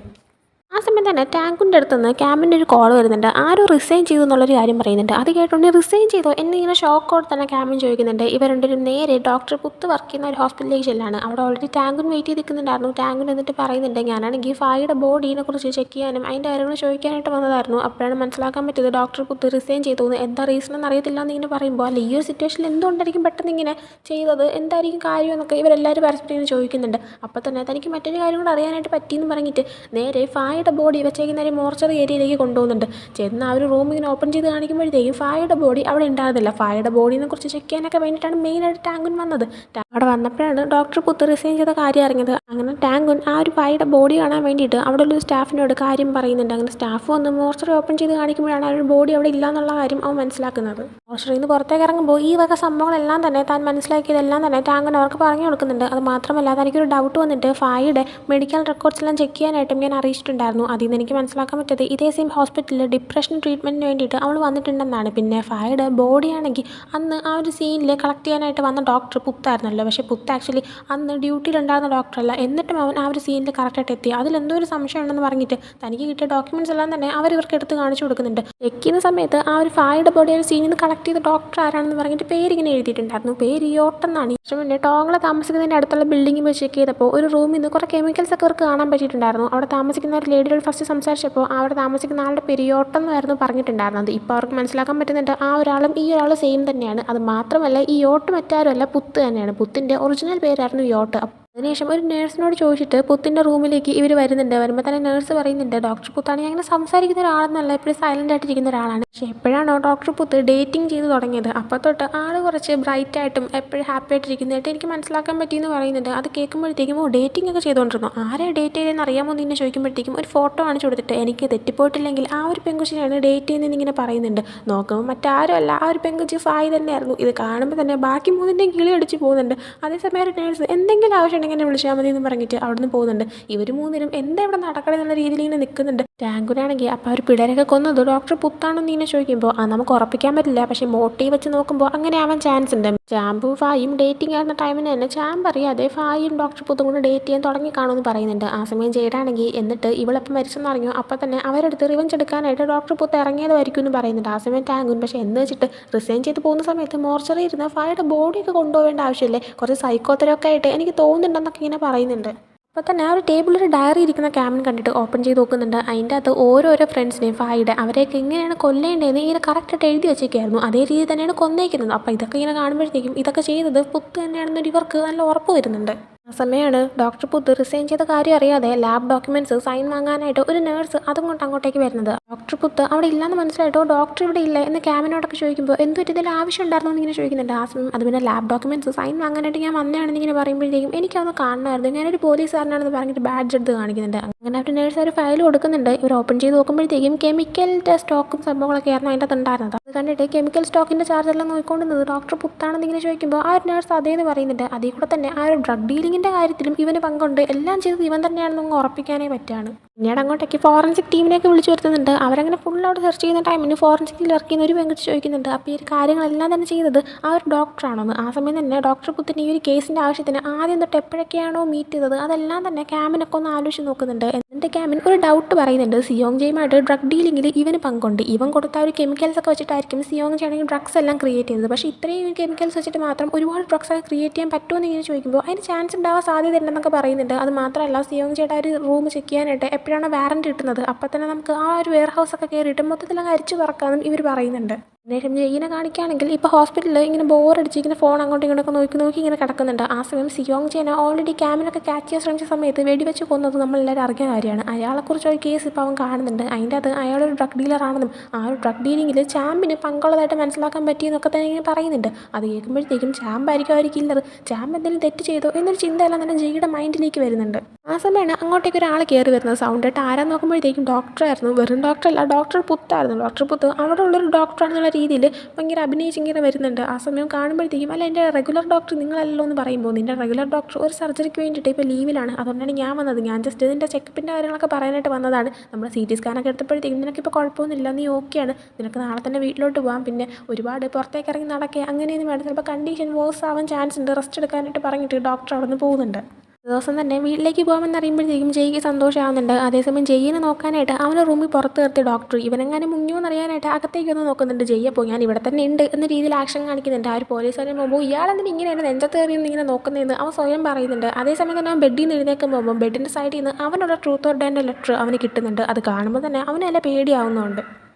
ആ സമയം തന്നെ ടാങ്കിൻ്റെ അടുത്തുനിന്ന് ക്യാമ്പിൻ്റെ ഒരു കോൾ വരുന്നുണ്ട്. ആരും റിസൈൻ ചെയ്തു എന്നുള്ളൊരു കാര്യം പറയുന്നുണ്ട്. അത് കേട്ടോണ്ട് റിസൈൻ ചെയ്തോ എന്നിങ്ങനെ ഷോക്കോടെ തന്നെ ക്യാമ്പിൻ ചോദിക്കുന്നുണ്ട്. ഇവർ രണ്ടുപേരും നേരെ ഡോക്ടർ പുത്ത് വർക്ക് ചെയ്യുന്ന ഒരു ഹോസ്പിറ്റലിലേക്ക് ചെല്ലാണ്. അവിടെ ഓൾറെഡി ടാങ്കിന് വെയിറ്റ് ചെയ്ത് നിൽക്കുന്നുണ്ടായിരുന്നു. ടാങ്കിന് എന്നിട്ട് പറയുന്നുണ്ട്, ഞാനാണെങ്കിൽ ഫായിയുടെ ബോഡീനെ കുറിച്ച് ചെക്ക് ചെയ്യാനും അതിൻ്റെ കാര്യങ്ങൾ ചോദിക്കാനായിട്ട് വന്നതായിരുന്നു. അപ്പോഴാണ് മനസ്സിലാക്കാൻ പറ്റിയത് ഡോക്ടർ പുത്ത് റിസൈൻ ചെയ്തു. എന്താ റീസൺ എന്ന് അറിയത്തില്ല എന്നിങ്ങനെ പറയുമ്പോൾ അല്ല ഈ ഒരു സിറ്റുവേഷനിൽ എന്തുകൊണ്ടായിരിക്കും പെട്ടെന്ന് ഇങ്ങനെ ചെയ്തത്, എന്തായിരിക്കും കാര്യം എന്നൊക്കെ ഇവരെല്ലാവരും പരസ്പരം ചോദിക്കുന്നുണ്ട്. അപ്പോൾ തന്നെ തനിക്ക് മറ്റൊരു കാര്യം കൂടെ അറിയാനായിട്ട് പറ്റിയെന്ന് പറഞ്ഞിട്ട് നേരെ ഫായുടെ ബോഡി വെച്ചേക്കുന്ന ഒരു മോർച്ചറി ഏരിയയിലേക്ക് കൊണ്ടുപോകുന്നുണ്ട്. ചെന്ന് ആ ഒരു റൂം ഇങ്ങനെ ഓപ്പൺ ചെയ്ത് കാണിക്കുമ്പോഴത്തേക്കും ഫായുടെ ബോഡി അവിടെ ഉണ്ടാകുന്നില്ല. ഫായുടെ ബോഡീനെ കുറിച്ച് ചെക്ക് ചെയ്യാനൊക്കെ വേണ്ടിയിട്ടാണ് മെയിനായിട്ട് ടാങ്കുൻ വന്നത്. അവിടെ വന്നപ്പോഴാണ് ഡോക്ടർ പുത്ത് റിസൈൻ ചെയ്ത കാര്യം അറിഞ്ഞത്. അങ്ങനെ ടാങ്കുൻ ആ ഒരു ഫായുടെ ബോഡി കാണാൻ വേണ്ടിയിട്ട് അവിടെ ഒരു സ്റ്റാഫിനോട് കാര്യം പറയുന്നുണ്ട്. അങ്ങനെ സ്റ്റാഫ് വന്ന് മോർച്ചറി ഓപ്പൺ ചെയ്ത് കാണിക്കുമ്പോഴാണ് ആ ഒരു ബോഡി അവിടെ ഇല്ല എന്നുള്ള കാര്യം അവൻ മനസ്സിലാക്കുന്നത്. മോർച്ചറിയിൽ നിന്ന് പുറത്തേക്ക് ഇറങ്ങുമ്പോൾ ഈ വക സംഭവങ്ങളെല്ലാം തന്നെ താൻ മനസ്സിലാക്കിയതെല്ലാം തന്നെ ടാങ്കുൻ അവർക്ക് പറഞ്ഞു കൊടുക്കുന്നുണ്ട്. അത് മാത്രമല്ല തനിക്കൊരു ഡൗട്ട് വന്നിട്ട് ഫായുടെ മെഡിക്കൽ റെക്കോർഡ്സ് എല്ലാം ചെക്ക് ചെയ്യാനായിട്ടും ഞാൻ അറിയിച്ചിട്ടുണ്ടായിരുന്നു. അതിൽ നിന്ന് എനിക്ക് മനസ്സിലാക്കാൻ പറ്റത് ഇതേ സെയിം ഹോസ്പിറ്റലിൽ ഡിപ്രഷൻ ട്രീറ്റ്മെൻറ്റിന് വേണ്ടിയിട്ട് അവൾ വന്നിട്ടുണ്ടെന്നാണ്. പിന്നെ ഫായുടെ ബോഡി ആണെങ്കിൽ അന്ന് ആ ഒരു സീനിൽ കളക്ട് ചെയ്യാനായിട്ട് വന്ന ഡോക്ടർ പുത്തായിരുന്നല്ലോ. പക്ഷേ പുത്ത് ആക്ച്വലി അന്ന് ഡ്യൂട്ടിയിലുണ്ടായിരുന്ന ഡോക്ടറല്ല. എന്നിട്ടും അവൻ ആ ഒരു സീനിൽ കറക്റ്റായിട്ട് എത്തി. അതിലെന്തോ ഒരു സംശയം ഉണ്ടെന്ന് പറഞ്ഞിട്ട് തനിക്ക് കിട്ടിയ ഡോക്യുമെൻറ്റ്സ് എല്ലാം തന്നെ അവർ ഇവർക്ക് എടുത്ത് കാണിച്ചു കൊടുക്കുന്നുണ്ട്. ചെക്ക് ചെയ്യുന്ന സമയത്ത് ആ ഒരു ഫായുടെ ബോഡി ഒരു സീനിൽ നിന്ന് കളക്ട് ചെയ്ത ഡോക്ടർ ആരാണെന്ന് പറഞ്ഞിട്ട് പേരിങ്ങനെ എഴുതിയിട്ടുണ്ടായിരുന്നു. പേര് യോട്ടെന്നാണ്. പക്ഷേ പിന്നെ ടോങ്കളെ താമസിക്കുന്നതിൻ്റെ അടുത്തുള്ള ബിൽഡിംഗ് പോയി ചെക്ക് ചെയ്തപ്പോൾ ഒരു റൂമിൽ നിന്ന് കുറേ കെമിക്കൽസ് ഒക്കെ അവർക്ക് കാണാൻ പറ്റിയിട്ടുണ്ടായിരുന്നു. അവിടെ താമസിക്കുന്ന ഒരു ലേഡിയോട് ഫസ്റ്റ് സംസാരിച്ചപ്പോൾ അവിടെ താമസിക്കുന്ന ആളുടെ പേര് യോട്ടെന്നായിരുന്നു പറഞ്ഞിട്ടുണ്ടായിരുന്നത്. ഇപ്പോൾ അവർക്ക് മനസ്സിലാക്കാൻ പറ്റുന്നുണ്ട് ആ ഒരാളും ഈ ഒരാൾ സെയിം തന്നെയാണ്. അത് മാത്രമല്ല ഈ യോട്ട് മറ്റാരുമല്ല പുത്ത് തന്നെയാണ്. പുത്തിൻ്റെ ഒറിജിനൽ പേരായിരുന്നു യോട്ട്. അതിനുശേഷം ഒരു നേഴ്സിനോട് ചോദിച്ചിട്ട് പുത്തിൻ്റെ റൂമിലേക്ക് ഇവർ വരുന്നുണ്ട്. വരുമ്പോൾ തന്നെ നേഴ്സ് പറയുന്നുണ്ട് ഡോക്ടർ പുത്താണെങ്കിൽ അങ്ങനെ സംസാരിക്കുന്ന ഒരാളെന്നല്ല, എപ്പോഴും സൈലൻ്റ് ആയിട്ടിരിക്കുന്ന ഒരാളാണ്. പക്ഷേ എപ്പോഴാണോ ഡോക്ടർ പുത്ത് ഡേറ്റിംഗ് ചെയ്ത് തുടങ്ങിയത് അപ്പോൾ തൊട്ട് ആൾ കുറച്ച് ബ്രൈറ്റ് ആയിട്ടും എപ്പോഴും ഹാപ്പി ആയിട്ടിരിക്കുന്നതായിട്ട് എനിക്ക് മനസ്സിലാക്കാൻ പറ്റിയെന്ന് പറയുന്നുണ്ട്. അത് കേൾക്കുമ്പോഴത്തേക്കും ഡേറ്റിംഗ് ഒക്കെ ചെയ്തുകൊണ്ടിരുന്നു. ആരെ ഡേറ്റ് ചെയ്തതെന്ന് അറിയാമോ എന്ന് ഇങ്ങനെ ചോദിക്കുമ്പോഴത്തേക്കും ഒരു ഫോട്ടോ കാണിച്ചു കൊടുത്തിട്ട് എനിക്ക് തെറ്റിപ്പോയിട്ടില്ലെങ്കിൽ ആ ഒരു പെങ്കുച്ചിനെയാണ് ഡേറ്റ് ചെയ്യുന്നതെന്ന് ഇങ്ങനെ പറയുന്നുണ്ട്. നോക്കുമ്പോൾ മറ്റാരുമല്ല ആ ഒരു പെങ്കുച്ചി ഫായി തന്നെയായിരുന്നു. ഇത് കാണുമ്പോൾ തന്നെ ബാക്കി മൂന്നിൻ്റെയും കിളി അടിച്ച് പോകുന്നുണ്ട്. അതേസമയം ഒരു നേഴ്സ് എന്തെങ്കിലും ആവശ്യം എന്നെ വിളിച്ചാൽ മതി എന്ന് പറഞ്ഞിട്ട് അവിടെ നിന്ന് പോകുന്നുണ്ട്. ഇവർ മൂന്നിനും എന്താ ഇവിടെ നടക്കണേ എന്നുള്ള രീതിയിൽ ഇങ്ങനെ നിൽക്കുന്നുണ്ട്. ടാങ്കുനാണെങ്കിൽ അപ്പോൾ അവർ പിള്ളേരൊക്കെ കൊന്നത് ഡോക്ടർ പുത്താണെന്ന് ഇങ്ങനെ ചോദിക്കുമ്പോൾ നമുക്ക് ഉറപ്പിക്കാൻ പറ്റില്ല. പക്ഷേ മോട്ടീവ് വെച്ച് നോക്കുമ്പോൾ അങ്ങനെ ആവാൻ ചാൻസ് ഉണ്ട്. ചാമ്പും ഫായും ഡേറ്റിംഗ് ആയിരുന്ന ടൈമിന് തന്നെ ചാമ്പ് അറിയാതെ ഫായും ഡോക്ടർ പുത്തും കൂടെ ഡേറ്റ് ചെയ്യാൻ തുടങ്ങി കാണുമെന്ന് പറയുന്നുണ്ട്. ആ സമയം ജെയ്ഡാണെങ്കിൽ എന്നിട്ട് ഇവളെപ്പം മരിച്ചെന്ന് അറിഞ്ഞു അപ്പോൾ തന്നെ അവരെടുത്ത് റിവഞ്ച് എടുക്കാനായിട്ട് ഡോക്ടർ പുത്ത് ഇറങ്ങിയതായിരിക്കും എന്ന് പറയുന്നുണ്ട്. ആ സമയം ടാങ്കുൻ പക്ഷേ എന്ന് വെച്ചിട്ട് റിസൈൻ ചെയ്ത് പോകുന്ന സമയത്ത് മോർച്ചറി ഇരുന്ന് ഫായുടെ ബോഡിയൊക്കെ കൊണ്ടുപോകേണ്ട ആവശ്യമില്ലേ, കുറച്ച് സൈക്കോത്തരമൊക്കെ ആയിട്ട് എനിക്ക് തോന്നുന്നുണ്ടെന്നൊക്കെ ഇങ്ങനെ പറയുന്നുണ്ട്. അപ്പോൾ തന്നെ ആ ഒരു ടേബിളിൽ ഡയറി ഇരിക്കുന്ന ക്യാമൻ കണ്ടിട്ട് ഓപ്പൺ ചെയ്ത് നോക്കുന്നുണ്ട്. അതിൻ്റെ അകത്ത് ഓരോരോ ഫ്രണ്ട്സിനെയും ഫായുടെ അവരെയൊക്കെ എങ്ങനെയാണ് കൊല്ലേണ്ടതെന്ന് ഇങ്ങനെ കറക്റ്റായിട്ട് എഴുതി വെച്ചേക്കായിരുന്നു. അതേ രീതി തന്നെയാണ് കൊന്നേക്കുന്നത്. അപ്പോൾ ഇതൊക്കെ ഇങ്ങനെ കാണുമ്പോഴത്തേക്കും ഇതൊക്കെ ചെയ്തത് പുത്ത് തന്നെയാണെന്നൊരു ഇവർക്ക് നല്ല ഉറപ്പ് വരുന്നുണ്ട്. ആ സമയമാണ് ഡോക്ടർ പുത്ത് റിസൈൻ ചെയ്ത കാര്യം അറിയാതെ ലാബ് ഡോക്യുമെൻറ്റ്സ് സൈൻ വാങ്ങാനായിട്ട് ഒരു നേഴ്സ് അതുകൊണ്ട് അങ്ങോട്ടേക്ക് വരുന്നത്. ഡോക്ടർ പുത്ത് അവിടെ ഇല്ലയെന്ന് മനസ്സിലായിട്ടോ ഡോക്ടർ ഇവിടെ ഇല്ല എന്ന് ക്യാമിനോടൊക്കെ ചോദിക്കുമ്പോൾ എന്തൊരു ഇതിൽ ആവശ്യം ഉണ്ടായിരുന്നു എന്നിങ്ങനെ ചോദിക്കുന്നുണ്ട്. ആ സമയം അത് പിന്നെ ലാബ് ഡോക്യുമെൻറ്റ്സ് സൈൻ വാങ്ങാനായിട്ട് ഞാൻ വന്നതാണെന്ന് ഇങ്ങനെ പറയുമ്പോഴത്തേക്കും എനിക്കതൊന്ന് കാണണമായിരുന്നു, ഞാനൊരു പോലീസുകാരനാണെന്ന് പറഞ്ഞിട്ട് ബാഡ്ജ് എടുത്ത് കാണിക്കുന്നുണ്ട്. അങ്ങനെ അവർ നേഴ്സ് ഒരു ഫയൽ കൊടുക്കുന്നുണ്ട്. ഇവർ ഓപ്പൺ ചെയ്ത് നോക്കുമ്പോഴത്തേക്കും കെമിക്കലിൻ്റെ സ്റ്റോക്കും സംഭവങ്ങളൊക്കെ ആയിരുന്നു അതിൻ്റെ അകത്ത് ഉണ്ടായിരുന്നത്. അത് കണ്ടിട്ട് കെമിക്കൽ സ്റ്റോക്കിൻ്റെ ചാർജെല്ലാം നോക്കിക്കൊണ്ടിരുന്നത് ഡോക്ടർ പുത്താണെന്ന് ഇങ്ങനെ ചോദിക്കുമ്പോൾ ആ ഒരു നേഴ്സ് അതേന്ന് പറയുന്നുണ്ട്. അതിൽ കൂടെ തന്നെ ആ ഒരു ഡ്രഗ് ഡീലിംഗ് സ്റ്റീവിൻ്റെ കാര്യത്തിലും ഇവന് പങ്കുണ്ട്, എല്ലാം ചെയ്തത് ഇവൻ തന്നെയാണെന്ന് ഉറപ്പിക്കാനേ പറ്റുകയാണ്. പിന്നീട് അങ്ങോട്ടേക്ക് ഫോറൻസിക് ടീമിനെയൊക്കെ വിളിച്ചു വരുത്തുന്നുണ്ട്. അവരങ്ങനെ ഫുൾ അവിടെ സെർച്ച് ചെയ്യുന്ന ടൈമിന് ഫോറൻസിക്കിൽ ഇറക്കിയെന്ന് ഒരു പെൺകുട്ടി ചോദിക്കുന്നുണ്ട്, അപ്പോൾ ഈ ഒരു കാര്യങ്ങളെല്ലാം തന്നെ ചെയ്തത് ആ ഒരു ഡോക്ടറാണോന്ന്. ആ സമയം തന്നെ ഡോക്ടർ പുത്തിന് ഈ ഒരു കേസിൻ്റെ ആവശ്യത്തിന് ആദ്യം തൊട്ട് എപ്പോഴൊക്കെയാണോ മീറ്റ് ചെയ്തത് അതെല്ലാം തന്നെ ക്യാമിനൊക്കെ ഒന്ന് ആലോചിച്ച് നോക്കുന്നുണ്ട്. എന്നിട്ട് ക്യാമിൻ ഒരു ഡൗട്ട് പറയുന്നുണ്ട്, സിയോങ് ജെയുമായിട്ട് ഡ്രഗ് ഡീലിങ്ങിൽ ഇവന് പങ്കുണ്ട്, ഇവൻ കൊടുത്ത ഒരു കെമിക്കൽസ് ഒക്കെ വെച്ചിട്ടായിരിക്കും സിയോങ് ജെയാണെങ്കിൽ ഡ്രഗ്സ് എല്ലാം ക്രിയേറ്റ് ചെയ്യുന്നത്. പക്ഷേ ഇത്രയും കെമിക്കൽസ് വെച്ചിട്ട് മാത്രം ഒരുപാട് ഡ്രഗ്സ് ഒക്കെ ക്രിയേറ്റ് ചെയ്യാൻ പറ്റുമോ എന്ന് ഇങ്ങനെ ചോദിക്കുമ്പോൾ അതിന് ചാൻസ് ഉണ്ടാവാൻ സാധ്യത ഉണ്ടെന്നൊക്കെ പറയുന്നുണ്ട്. അത് മാത്രമല്ല സിയോങ് ജെയുടെ ഒരു റൂം ചെക്ക് ചെയ്യാനായിട്ട് എപ്പോഴാണ് വാറൻറ്റ് കിട്ടുന്നത് അപ്പോൾ തന്നെ നമുക്ക് ആ ഒരു വെയർ ഹൗസ് ഒക്കെ കയറിയിട്ട് മൊത്തത്തിലങ്ങ് അരിച്ചു പറക്കാമെന്നും ഇവർ പറയുന്നുണ്ട്. ശേഷം ജെയിനെ കാണിക്കുകയാണെങ്കിൽ ഇപ്പോൾ ഹോസ്പിറ്റലിൽ ഇങ്ങനെ ബോറടിച്ച് ഇങ്ങനെ ഫോൺ അങ്ങോട്ടും ഇങ്ങോട്ടൊക്കെ നോക്കി ഇങ്ങനെ കിടക്കുന്നുണ്ട്. ആ സമയം സിയോങ് ജെയിനെ ഓൾറെഡി ക്യാമിനൊക്കെ ക്യാച്ച് ചെയ്യാൻ ശ്രമിച്ച സമയത്ത് വെടിവെച്ച് കൊന്നത് നമ്മളെല്ലാവരും അറിഞ്ഞ കാര്യമാണ്. അയാളെക്കുറിച്ച് ഒരു കേസ് ഇപ്പോൾ അവൻ കാണുന്നുണ്ട്. അതിൻ്റെ അത് അയാളൊരു ഡ്രഗ് ഡീലറാണെന്നും ആ ഒരു ഡ്രഗ് ഡീലിങ്ങിൽ ചാമ്പിന് പങ്കുള്ളതായിട്ട് മനസ്സിലാക്കാൻ പറ്റിയെന്നൊക്കെ തന്നെ ഇങ്ങനെ പറയുന്നുണ്ട്. അത് കേൾക്കുമ്പോഴത്തേക്കും ചാമ്പായിരിക്കും ആ ഒരു കില്ലർ, ചാമ്പ് എന്തെങ്കിലും തെറ്റ് ചെയ്തോ എന്നൊരു ചിന്തയെല്ലാം തന്നെ ജെയ്യുടെ മൈൻഡിലേക്ക് വരുന്നുണ്ട്. ആ സമയമാണ് അങ്ങോട്ടേക്ക് ഒരാൾ കയറി വരുന്നത്. സൗണ്ട് ആയിട്ട് ആരാ നോക്കുമ്പോഴത്തേക്കും ഡോക്ടറായിരുന്നു. വെറും ഡോക്ടറല്ല, ഡോക്ടർ പുത്തായിരുന്നു. ഡോക്ടർ പുത്ത് അവിടെ ഉള്ളൊരു ഡോക്ടറാണെന്നുള്ള രീതിയിൽ ഭയങ്കര അഭിനയിച്ചിങ്ങനെ വരുന്നുണ്ട്. ആ സമയം കാണുമ്പോഴത്തേക്കും അല്ല എൻ്റെ റെഗുലർ ഡോക്ടർ നിങ്ങളല്ലോ എന്ന് പറയുമ്പോൾ നിൻ്റെ റെഗുലർ ഡോക്ടർ ഒരു സർജറിക്ക് വേണ്ടിയിട്ട് ഇപ്പോൾ ലീവിലാണ്, അതുകൊണ്ടാണ് ഞാൻ വന്നത്, ഞാൻ ജസ്റ്റ് ഇതിൻ്റെ ചെക്കപ്പിൻ്റെ കാര്യങ്ങളൊക്കെ പറയാനായിട്ട് വന്നതാണ്. നമ്മൾ CT സ്കാനൊക്കെ എടുത്തപ്പോഴത്തേക്കും നിനക്കിപ്പോൾ കുഴപ്പമൊന്നുമില്ല, നീ ഓക്കെയാണ്, നിനക്ക് നാളെ തന്നെ വീട്ടിലോട്ട് പോകാം, പിന്നെ ഒരുപാട് പുറത്തേക്ക് ഇറങ്ങി നടക്കുക അങ്ങനെയൊന്നും വേണ്ട, ചിലപ്പോൾ കണ്ടീഷൻ വേഴ്സ് ആവാൻ ചാൻസ് ഉണ്ട്, റെസ്റ്റ് എടുക്കാനായിട്ട് പറഞ്ഞിട്ട് ഡോക്ടർ അവിടെ നിന്ന് പോകുന്നുണ്ട്. ദിവസം തന്നെ വീട്ടിലേക്ക് പോകാമെന്ന് അറിയുമ്പോഴത്തേക്കും ജെയ്ക്ക് സന്തോഷമാവുന്നുണ്ട്. അതേസമയം ജെയ്യിനെ നോക്കാനായിട്ട് അവൻ്റെ റൂമിൽ പുറത്ത് നിർത്തി ഡോക്ടർ ഇവനെങ്ങാനും മുങ്ങിയോ എന്നറിയാനായിട്ട് അകത്തേക്ക് ഒന്ന് നോക്കുന്നുണ്ട്. ജെയ്യെ അപ്പോൾ ഞാൻ ഇവിടെ തന്നെ ഉണ്ട് എന്ന രീതിയിൽ ആക്ഷൻ കാണിക്കുന്നുണ്ട്. ആ ഒരു പോലീസുകാരൻ പോകുമ്പോൾ ഇയാളെന്തിനും ഇങ്ങനെയാണ് നെഞ്ചത്ത് കയറിയെന്ന് ഇങ്ങനെ നോക്കുന്നതെന്ന് അവൻ സ്വയം പറയുന്നുണ്ട്. അതേസമയം തന്നെ അവൻ ബെഡിൽ നിന്ന് എഴുന്നേക്കാൻ പോകുമ്പോൾ ബെഡിൻ്റെ സൈഡിൽ നിന്ന് അവനുള്ള ട്രൂത്ത് ഓർ ഡേൻ്റെ ലെറ്റർ അവന് കിട്ടുന്നുണ്ട്. അത് കാണുമ്പോൾ തന്നെ അവന് നല്ല പേടിയാവുന്നുണ്ട്.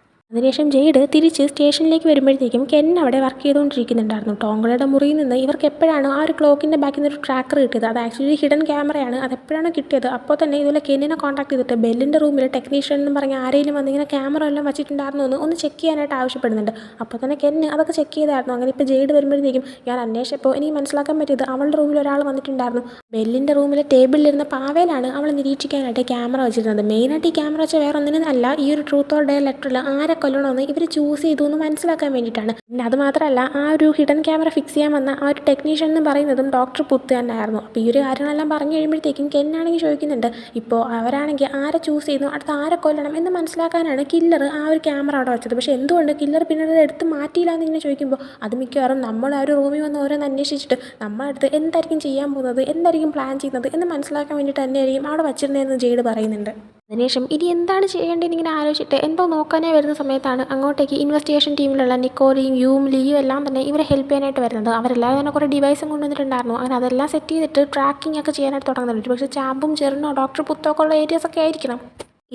അതിനുശേഷം ജെയ്ഡ് തിരിച്ച് സ്റ്റേഷനിലേക്ക് വരുമ്പോഴത്തേക്കും കെൻ അവിടെ വർക്ക് ചെയ്തുകൊണ്ടിരിക്കുന്നുണ്ടായിരുന്നു. ടോങ്കളയുടെ മുറിയിൽ നിന്ന് ഇവർക്ക് എപ്പോഴാണ് ആ ഒരു ക്ലോക്കിൻ്റെ ബാക്കിൽ നിന്ന് ഒരു ട്രാക്കർ കിട്ടിയത്, അത് ആക്ച്വലി ഹിഡൻ ക്യാമറയാണ്, അതെപ്പോഴാണ് കിട്ടിയത് അപ്പോൾ തന്നെ ഇതുപോലെ കെന്നിനെ കോൺടാക്ട് ചെയ്തിട്ട് ബെല്ലിൻ്റെ റൂമിൽ ടെക്നീഷ്യൻ എന്ന് പറഞ്ഞ ആരെങ്കിലും വന്നിങ്ങനെ ക്യാമറ എല്ലാം വെച്ചിട്ടുണ്ടായിരുന്നു ഒന്ന് ചെക്ക് ചെയ്യാനായിട്ട് ആവശ്യപ്പെടുന്നുണ്ട്. അപ്പോൾ തന്നെ കെന്ന് അതൊക്കെ ചെക്ക് ചെയ്തായിരുന്നു. അങ്ങനെ ഇപ്പോൾ ജെയ്ഡ് വരുമ്പോഴത്തേക്കും ഞാൻ അന്വേഷിച്ചപ്പോൾ എനിക്ക് മനസ്സിലാക്കാൻ പറ്റിയത് അവളുടെ റൂമിൽ ഒരാൾ വന്നിട്ടുണ്ടായിരുന്നു. ബെല്ലിൻ്റെ റൂമിലെ ടേബിളിലിരുന്ന പാവയിലാണ് അവൾ നിരീക്ഷിക്കാനായിട്ട് ക്യാമറ വെച്ചിരുന്നത്. മെയിനായിട്ട് ഈ ക്യാമറ വെച്ചാൽ വേറെ ഒന്നിനും അല്ല, ഈ ഒരു ട്രൂത്ത് ഓർ ഡേ ലെറ്ററിൽ ആരെ കൊല്ലണമെന്ന് ഇവർ ചൂസ് ചെയ്തു എന്ന് മനസ്സിലാക്കാൻ വേണ്ടിയിട്ടാണ്. പിന്നെ അത് മാത്രമല്ല ആ ഒരു ഹിഡൻ ക്യാമറ ഫിക്സ് ചെയ്യാൻ വന്ന ആ ഒരു ടെക്നീഷ്യൻ എന്ന് പറയുന്നതും ഡോക്ടർ പുത്ത് തന്നെയായിരുന്നു. അപ്പോൾ ഈ ഒരു കാര്യങ്ങളെല്ലാം പറഞ്ഞു കഴിയുമ്പോഴത്തേക്കും കെന്നാണെങ്കിൽ ചോദിക്കുന്നുണ്ട് ഇപ്പോൾ അവരാണെങ്കിൽ ആരെ ചൂസ് ചെയ്യുന്നു അടുത്ത് ആരെ കൊല്ലണം എന്ന് മനസ്സിലാക്കാനാണ് കില്ലർ ആ ഒരു ക്യാമറ അവിടെ വെച്ചത്. പക്ഷേ എന്തുകൊണ്ട് കില്ലർ പിന്നീട് എടുത്ത് മാറ്റിയില്ല എന്നിങ്ങനെ ചോദിക്കുമ്പോൾ അത് മിക്കവാറും നമ്മൾ ആ ഒരു റൂമിൽ വന്ന് ഓരോന്ന് അന്വേഷിച്ചിട്ട് നമ്മളടുത്ത് എന്തായിരിക്കും ചെയ്യാൻ പോകുന്നത്, എന്തായിരിക്കും പ്ലാൻ ചെയ്യുന്നത് എന്ന് മനസ്സിലാക്കാൻ വേണ്ടിയിട്ട് തന്നെയായിരിക്കും അവിടെ വച്ചിരുന്നതെന്ന് ജെയ്ഡ് പറയുന്നുണ്ട്. അതിനുശേഷം ഇനി എന്താണ് ചെയ്യേണ്ടതെന്ന് ഇങ്ങനെ ആലോചിച്ചിട്ട് എന്തോ നോക്കാനേ വരുന്ന സമയത്താണ് അങ്ങോട്ടേക്ക് ഇൻവെസ്റ്റിഗേഷൻ ടീമിലുള്ള നിക്കോലിയും യൂം ലിയും എല്ലാം തന്നെ ഇവരെ ഹെൽപ്പ് ചെയ്യാനായിട്ട് വരുന്നത്. അവരെല്ലാവരും തന്നെ കുറേ ഡിവൈസും കൊണ്ടുവന്നിട്ടുണ്ടായിരുന്നു. അങ്ങനെ അതെല്ലാം സെറ്റ് ചെയ്തിട്ട് ട്രാക്കിംഗ് ഒക്കെ ചെയ്യാനായിട്ട് തുടങ്ങുന്നുണ്ട്. പക്ഷേ ചാമ്പും ചെറിനോ ഡോക്ടർ പുത്തൊക്കെ ഉള്ള ഏരിയാസ് ഒക്കെ ആയിരിക്കണം.